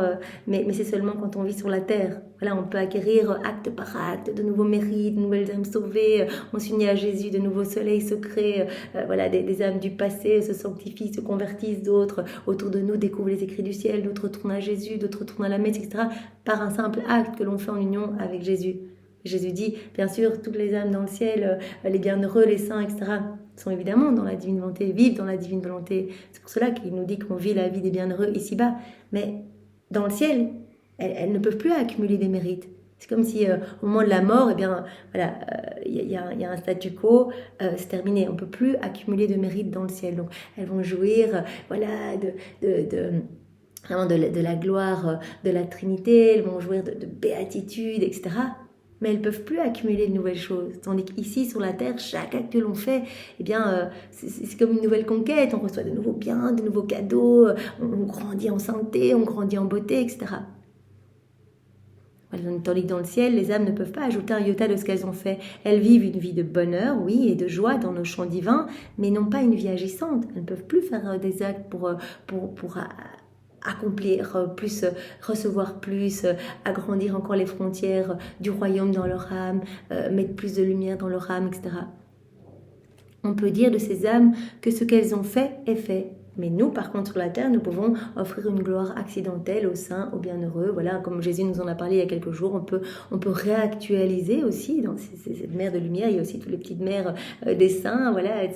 mais c'est seulement quand on vit sur la terre. Voilà, on peut acquérir acte par acte de nouveaux mérites, de nouvelles âmes sauvées. On s'unit à Jésus, de nouveaux soleils se créent. Voilà, des âmes du passé se sanctifient, se convertissent. D'autres autour de nous découvrent les écrits du ciel. D'autres tournent à Jésus, d'autres tournent à la messe, etc. Par un simple acte que l'on fait en union avec Jésus. Jésus dit, bien sûr, toutes les âmes dans le ciel, les bienheureux, les saints, etc., sont évidemment dans la divine volonté, vivent dans la divine volonté. C'est pour cela qu'il nous dit qu'on vit la vie des bienheureux ici-bas. Mais dans le ciel, elles ne peuvent plus accumuler des mérites. C'est comme si au moment de la mort, voilà, y a un statu quo, c'est terminé. On ne peut plus accumuler de mérites dans le ciel. Donc, elles vont jouir, voilà, vraiment de la gloire de la Trinité. Elles vont jouir de béatitude, etc. Mais elles ne peuvent plus accumuler de nouvelles choses. Tandis qu'ici, sur la terre, chaque acte que l'on fait, c'est comme une nouvelle conquête. On reçoit de nouveaux biens, de nouveaux cadeaux, on grandit en sainteté, on grandit en beauté, etc. Tandis que dans le ciel, les âmes ne peuvent pas ajouter un iota de ce qu'elles ont fait. Elles vivent une vie de bonheur, oui, et de joie dans nos champs divins, mais non pas une vie agissante. Elles ne peuvent plus faire des actes pour accomplir plus, recevoir plus, agrandir encore les frontières du royaume dans leur âme, mettre plus de lumière dans leur âme, etc. On peut dire de ces âmes que ce qu'elles ont fait est fait. Mais nous, par contre, sur la terre, nous pouvons offrir une gloire accidentelle aux saints, aux bienheureux. Voilà, comme Jésus nous en a parlé il y a quelques jours, on peut réactualiser aussi dans cette mer de lumière. Il y a aussi toutes les petites mers des saints. Voilà,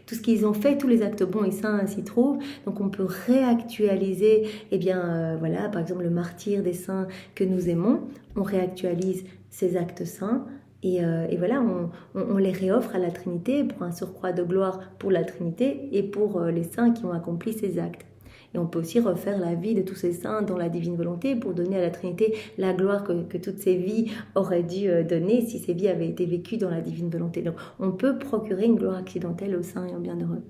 tout ce qu'ils ont fait, tous les actes bons et saints s'y trouvent. Donc, on peut réactualiser, voilà, par exemple, le martyre des saints que nous aimons. On réactualise ces actes saints. Et voilà, on les réoffre à la Trinité pour un surcroît de gloire pour la Trinité et pour les saints qui ont accompli ces actes. Et on peut aussi refaire la vie de tous ces saints dans la divine volonté pour donner à la Trinité la gloire que toutes ces vies auraient dû donner si ces vies avaient été vécues dans la divine volonté. Donc on peut procurer une gloire accidentelle aux saints et aux bienheureux.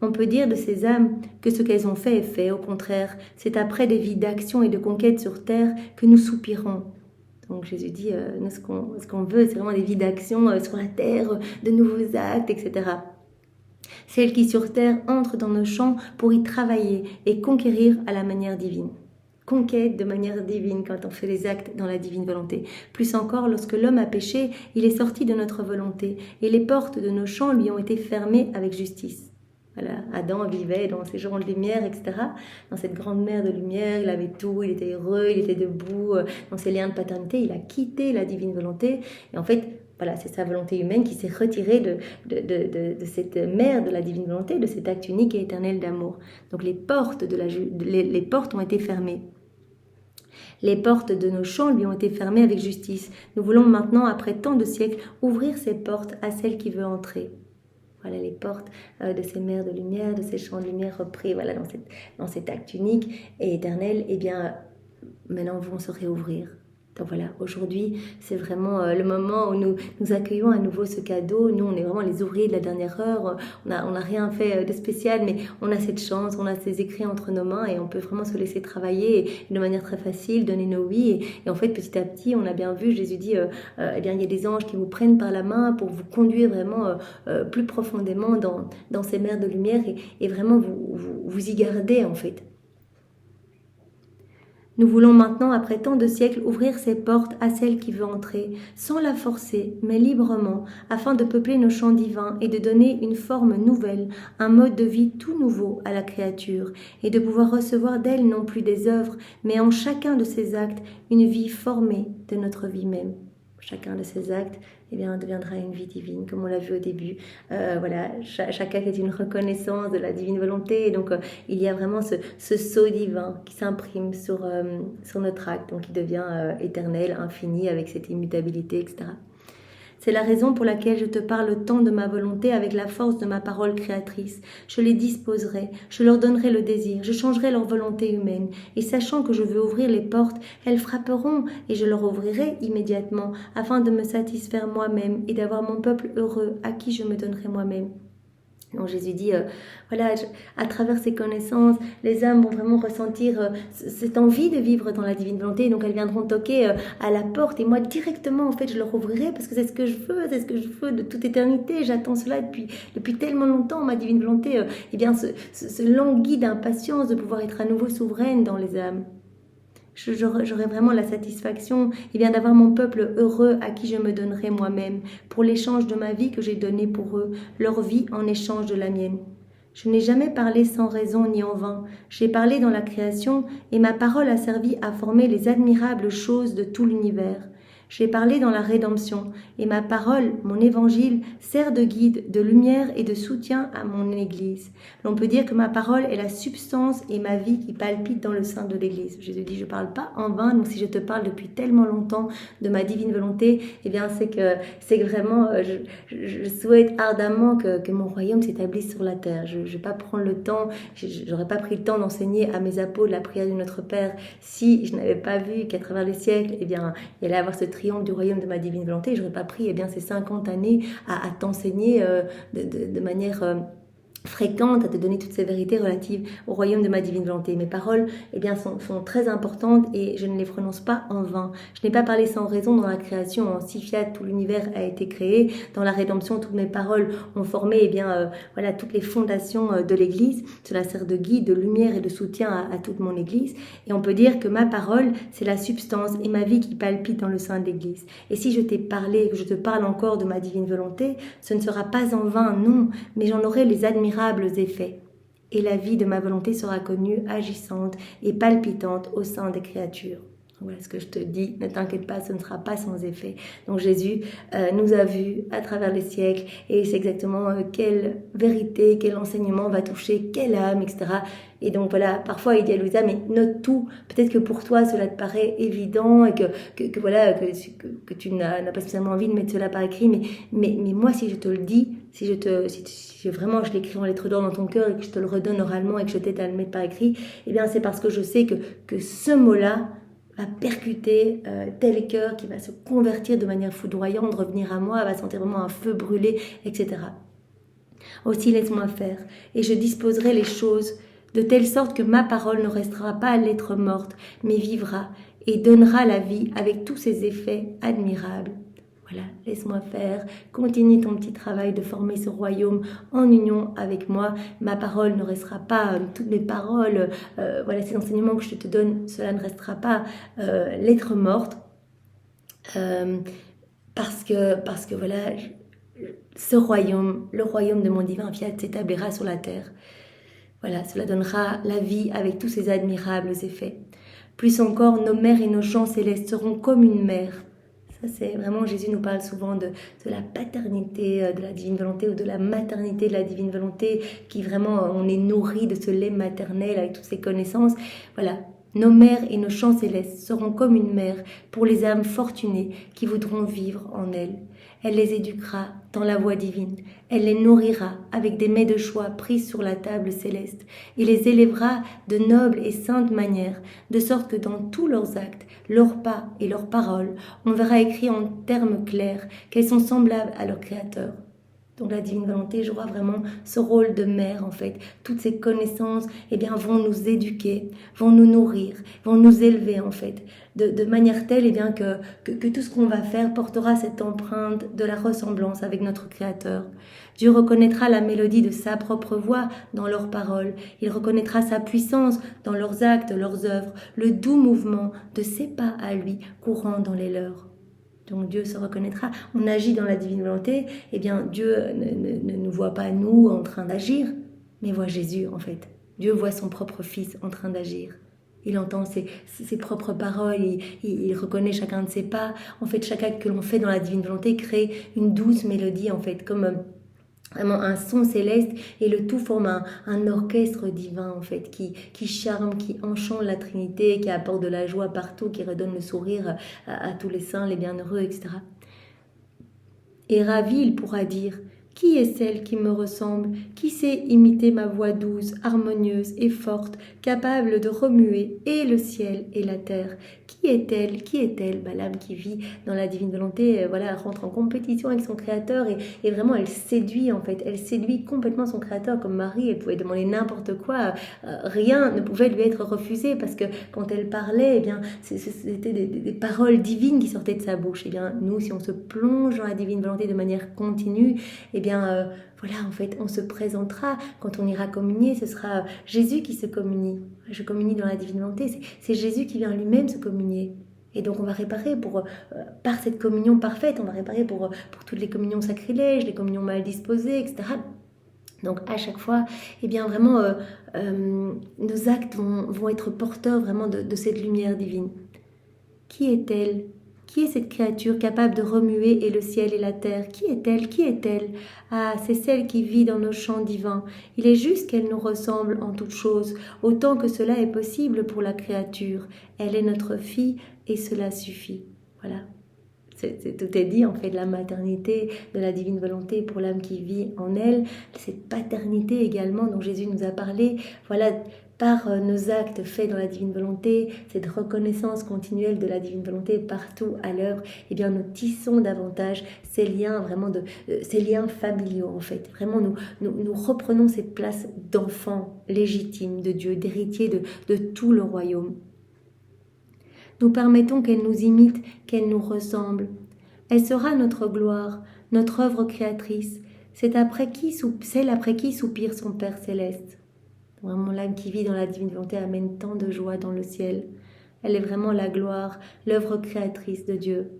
On peut dire de ces âmes que ce qu'elles ont fait est fait. Au contraire, c'est après des vies d'action et de conquête sur terre que nous soupirons. Donc Jésus dit, nous, ce qu'on veut, c'est vraiment des vies d'action sur la terre, de nouveaux actes, etc. Celles qui sur terre entrent dans nos champs pour y travailler et conquérir à la manière divine. Conquête de manière divine quand on fait les actes dans la divine volonté. Plus encore, lorsque l'homme a péché, il est sorti de notre volonté et les portes de nos champs lui ont été fermées avec justice. Voilà, Adam vivait dans ces jours de lumière, etc. Dans cette grande mer de lumière, il avait tout, il était heureux, il était debout, dans ses liens de paternité, il a quitté la divine volonté. Et en fait, voilà, c'est sa volonté humaine qui s'est retirée de cette mer de la divine volonté, de cet acte unique et éternel d'amour. Donc les portes ont été fermées. Les portes de nos champs lui ont été fermées avec justice. Nous voulons maintenant, après tant de siècles, ouvrir ces portes à celle qui veut entrer. Voilà les portes de ces mers de lumière, de ces champs de lumière repris voilà, dans cet acte unique et éternel, eh bien, maintenant vont se réouvrir. Donc voilà, aujourd'hui, c'est vraiment le moment où nous accueillons à nouveau ce cadeau. Nous, on est vraiment les ouvriers de la dernière heure. On n'a rien fait de spécial, mais on a cette chance, on a ces écrits entre nos mains et on peut vraiment se laisser travailler et de manière très facile, donner nos vies. Et en fait, petit à petit, on a bien vu, Jésus dit, eh bien, il y a des anges qui vous prennent par la main pour vous conduire vraiment plus profondément dans ces mers de lumière et vraiment vous y garder en fait. Nous voulons maintenant, après tant de siècles, ouvrir ces portes à celle qui veut entrer, sans la forcer, mais librement, afin de peupler nos champs divins et de donner une forme nouvelle, un mode de vie tout nouveau à la créature, et de pouvoir recevoir d'elle non plus des œuvres, mais en chacun de ses actes, une vie formée de notre vie même. Chacun de ces actes eh bien, deviendra une vie divine, comme on l'a vu au début. Voilà, chaque acte est une reconnaissance de la divine volonté. Et donc, il y a vraiment ce sceau divin qui s'imprime sur notre acte, donc qui devient éternel, infini, avec cette immutabilité, etc. C'est la raison pour laquelle je te parle tant de ma volonté avec la force de ma parole créatrice. Je les disposerai, je leur donnerai le désir, je changerai leur volonté humaine. Et sachant que je veux ouvrir les portes, elles frapperont et je leur ouvrirai immédiatement afin de me satisfaire moi-même et d'avoir mon peuple heureux à qui je me donnerai moi-même. Donc Jésus dit, voilà, à travers ces connaissances, les âmes vont vraiment ressentir cette envie de vivre dans la divine volonté. Donc elles viendront toquer à la porte et moi directement, en fait, je leur ouvrirai parce que c'est ce que je veux de toute éternité. J'attends cela depuis tellement longtemps. Ma divine volonté, eh bien, se languit d'impatience de pouvoir être à nouveau souveraine dans les âmes. J'aurai vraiment la satisfaction d'avoir mon peuple heureux à qui je me donnerai moi-même pour l'échange de ma vie que j'ai donnée pour eux, leur vie en échange de la mienne. Je n'ai jamais parlé sans raison ni en vain. J'ai parlé dans la création et ma parole a servi à former les admirables choses de tout l'univers. J'ai parlé dans la rédemption et ma parole, mon évangile, sert de guide, de lumière et de soutien à mon Église. L'on peut dire que ma parole est la substance et ma vie qui palpite dans le sein de l'Église. Jésus dit, je ne parle pas en vain, donc si je te parle depuis tellement longtemps de ma divine volonté, eh bien c'est que vraiment, je souhaite ardemment que mon royaume s'établisse sur la terre. Je ne vais pas prendre le temps, je n'aurais pas pris le temps d'enseigner à mes apôtres la prière de notre Père si je n'avais pas vu qu'à travers les siècles, eh bien, il allait avoir ce triomphe du royaume de ma divine volonté. Je n'aurais pas pris ces 50 années à t'enseigner de manière fréquente, à te donner toutes ces vérités relatives au royaume de ma divine volonté. Mes paroles sont très importantes et je ne les prononce pas en vain. Je n'ai pas parlé sans raison dans la création. En six fiat, tout l'univers a été créé. Dans la rédemption, toutes mes paroles ont formé toutes les fondations de l'Église. Cela sert de guide, de lumière et de soutien à toute mon Église. Et on peut dire que ma parole, c'est la substance et ma vie qui palpite dans le sein de l'Église. Et si je t'ai parlé, que je te parle encore de ma divine volonté, ce ne sera pas en vain, non, mais j'en aurai les admirables effets. Et la vie de ma volonté sera connue, agissante et palpitante au sein des créatures. Voilà ce que je te dis, ne t'inquiète pas, ce ne sera pas sans effet. Donc Jésus nous a vus à travers les siècles et c'est exactement quelle vérité, quel enseignement va toucher quelle âme, etc. Et donc voilà, parfois il dit à Louisa, mais note tout. Peut-être que pour toi cela te paraît évident et que voilà que tu n'as pas spécialement envie de mettre cela par écrit, mais moi si je te le dis, si vraiment je l'écris en lettres d'or dans ton cœur et que je te le redonne oralement et que je t'aide à le mettre par écrit, eh bien c'est parce que je sais que ce mot-là va percuter tel cœur qui va se convertir de manière foudroyante, revenir à moi, va sentir vraiment un feu brûler, etc. Aussi laisse-moi faire, et je disposerai les choses de telle sorte que ma parole ne restera pas lettre morte, mais vivra et donnera la vie avec tous ses effets admirables. Voilà, laisse-moi faire, continue ton petit travail de former ce royaume en union avec moi. Ma parole ne restera pas, toutes mes paroles, voilà, ces enseignements que je te donne, cela ne restera pas lettre morte, parce que voilà, ce royaume, le royaume de mon divin fiat s'établira sur la terre. Voilà, cela donnera la vie avec tous ses admirables effets. Plus encore, nos mères et nos champs célestes seront comme une mère. Ça, c'est vraiment, Jésus nous parle souvent de la paternité de la divine volonté ou de la maternité de la divine volonté, qui vraiment, on est nourri de ce lait maternel avec toutes ces connaissances. Voilà, nos mères et nos champs célestes seront comme une mère pour les âmes fortunées qui voudront vivre en elle. Elle les éduquera dans la voie divine. Elle les nourrira avec des mets de choix pris sur la table céleste et les élèvera de nobles et saintes manières, de sorte que dans tous leurs actes, leurs pas et leurs paroles, on verra écrit en termes clairs qu'elles sont semblables à leur Créateur. Donc la divine volonté jouera vraiment ce rôle de mère en fait. Toutes ces connaissances vont nous éduquer, vont nous nourrir, vont nous élever en fait. De manière telle que tout ce qu'on va faire portera cette empreinte de la ressemblance avec notre Créateur. Dieu reconnaîtra la mélodie de sa propre voix dans leurs paroles. Il reconnaîtra sa puissance dans leurs actes, leurs œuvres, le doux mouvement de ses pas à lui courant dans les leurs. Donc Dieu se reconnaîtra. On agit dans la divine volonté, Dieu ne nous voit pas nous en train d'agir, mais voit Jésus en fait. Dieu voit son propre Fils en train d'agir. Il entend ses propres paroles, il reconnaît chacun de ses pas. En fait, chaque acte que l'on fait dans la divine volonté crée une douce mélodie en fait, comme vraiment un son céleste, et le tout forme un orchestre divin en fait, qui charme, qui enchante la Trinité, qui apporte de la joie partout, qui redonne le sourire à tous les saints, les bienheureux, etc. Et ravi, il pourra dire: qui est celle qui me ressemble, qui sait imiter ma voix douce, harmonieuse et forte, capable de remuer et le ciel et la terre? Qui est-elle? Qui est-elle? L'âme qui vit dans la divine volonté, rentre en compétition avec son Créateur et vraiment elle séduit en fait. Elle séduit complètement son Créateur. Comme Marie, elle pouvait demander n'importe quoi, rien ne pouvait lui être refusé parce que quand elle parlait, c'était des paroles divines qui sortaient de sa bouche. Nous, si on se plonge dans la divine volonté de manière continue, en fait, on se présentera, quand on ira communier, ce sera Jésus qui se communie. Je communie dans la divine volonté, c'est Jésus qui vient lui-même se communier. Et donc on va réparer par cette communion parfaite, on va réparer pour toutes les communions sacrilèges, les communions mal disposées, etc. Donc à chaque fois, nos actes vont être porteurs vraiment de cette lumière divine. Qui est-elle ? Qui est cette créature capable de remuer et le ciel et la terre? Qui est-elle? Qui est-elle? Ah, c'est celle qui vit dans nos champs divins. Il est juste qu'elle nous ressemble en toutes choses, autant que cela est possible pour la créature. Elle est notre fille et cela suffit. Voilà. Tout est dit en fait, de la maternité, de la divine volonté pour l'âme qui vit en elle, cette paternité également dont Jésus nous a parlé, par nos actes faits dans la divine volonté, cette reconnaissance continuelle de la divine volonté partout à l'œuvre, nous tissons davantage ces liens ces liens familiaux en fait. Vraiment, nous reprenons cette place d'enfant légitime de Dieu, d'héritier de tout le royaume. Nous permettons qu'elle nous imite, qu'elle nous ressemble. Elle sera notre gloire, notre œuvre créatrice, celle après qui soupire son Père céleste. Vraiment, l'âme qui vit dans la divine volonté amène tant de joie dans le ciel. Elle est vraiment la gloire, l'œuvre créatrice de Dieu.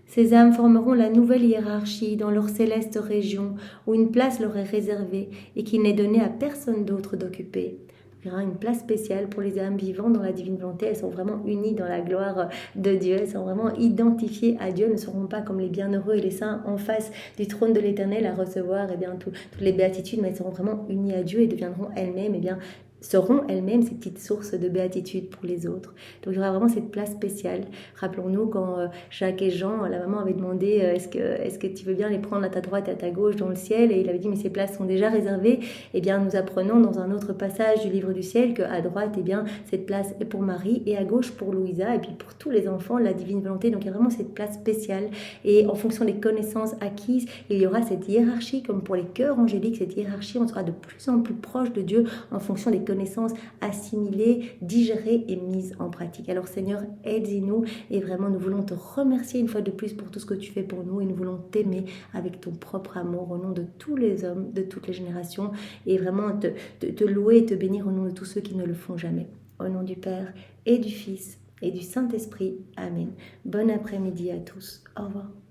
Ces âmes formeront la nouvelle hiérarchie dans leur céleste région où une place leur est réservée et qu'il n'est donné à personne d'autre d'occuper. Il y aura une place spéciale pour les âmes vivantes dans la divine volonté. Elles sont vraiment unies dans la gloire de Dieu. Elles sont vraiment identifiées à Dieu. Elles ne seront pas comme les bienheureux et les saints en face du trône de l'Éternel à recevoir toutes les béatitudes, mais elles seront vraiment unies à Dieu et deviendront elles-mêmes seront elles-mêmes ces petites sources de béatitude pour les autres. Donc il y aura vraiment cette place spéciale. Rappelons-nous quand Jacques et Jean, la maman avait demandé est-ce que tu veux bien les prendre à ta droite et à ta gauche dans le ciel, et il avait dit mais ces places sont déjà réservées. Eh bien nous apprenons dans un autre passage du livre du ciel qu'à droite, eh bien cette place est pour Marie et à gauche pour Louisa, et puis pour tous les enfants la divine volonté. Donc il y a vraiment cette place spéciale, et en fonction des connaissances acquises, il y aura cette hiérarchie comme pour les cœurs angéliques. Cette hiérarchie, on sera de plus en plus proche de Dieu en fonction des connaissances assimilées, digérées et mises en pratique. Alors Seigneur, aide-nous, et vraiment nous voulons te remercier une fois de plus pour tout ce que tu fais pour nous, et nous voulons t'aimer avec ton propre amour au nom de tous les hommes, de toutes les générations, et vraiment te louer et te bénir au nom de tous ceux qui ne le font jamais. Au nom du Père et du Fils et du Saint-Esprit. Amen. Bon après-midi à tous. Au revoir.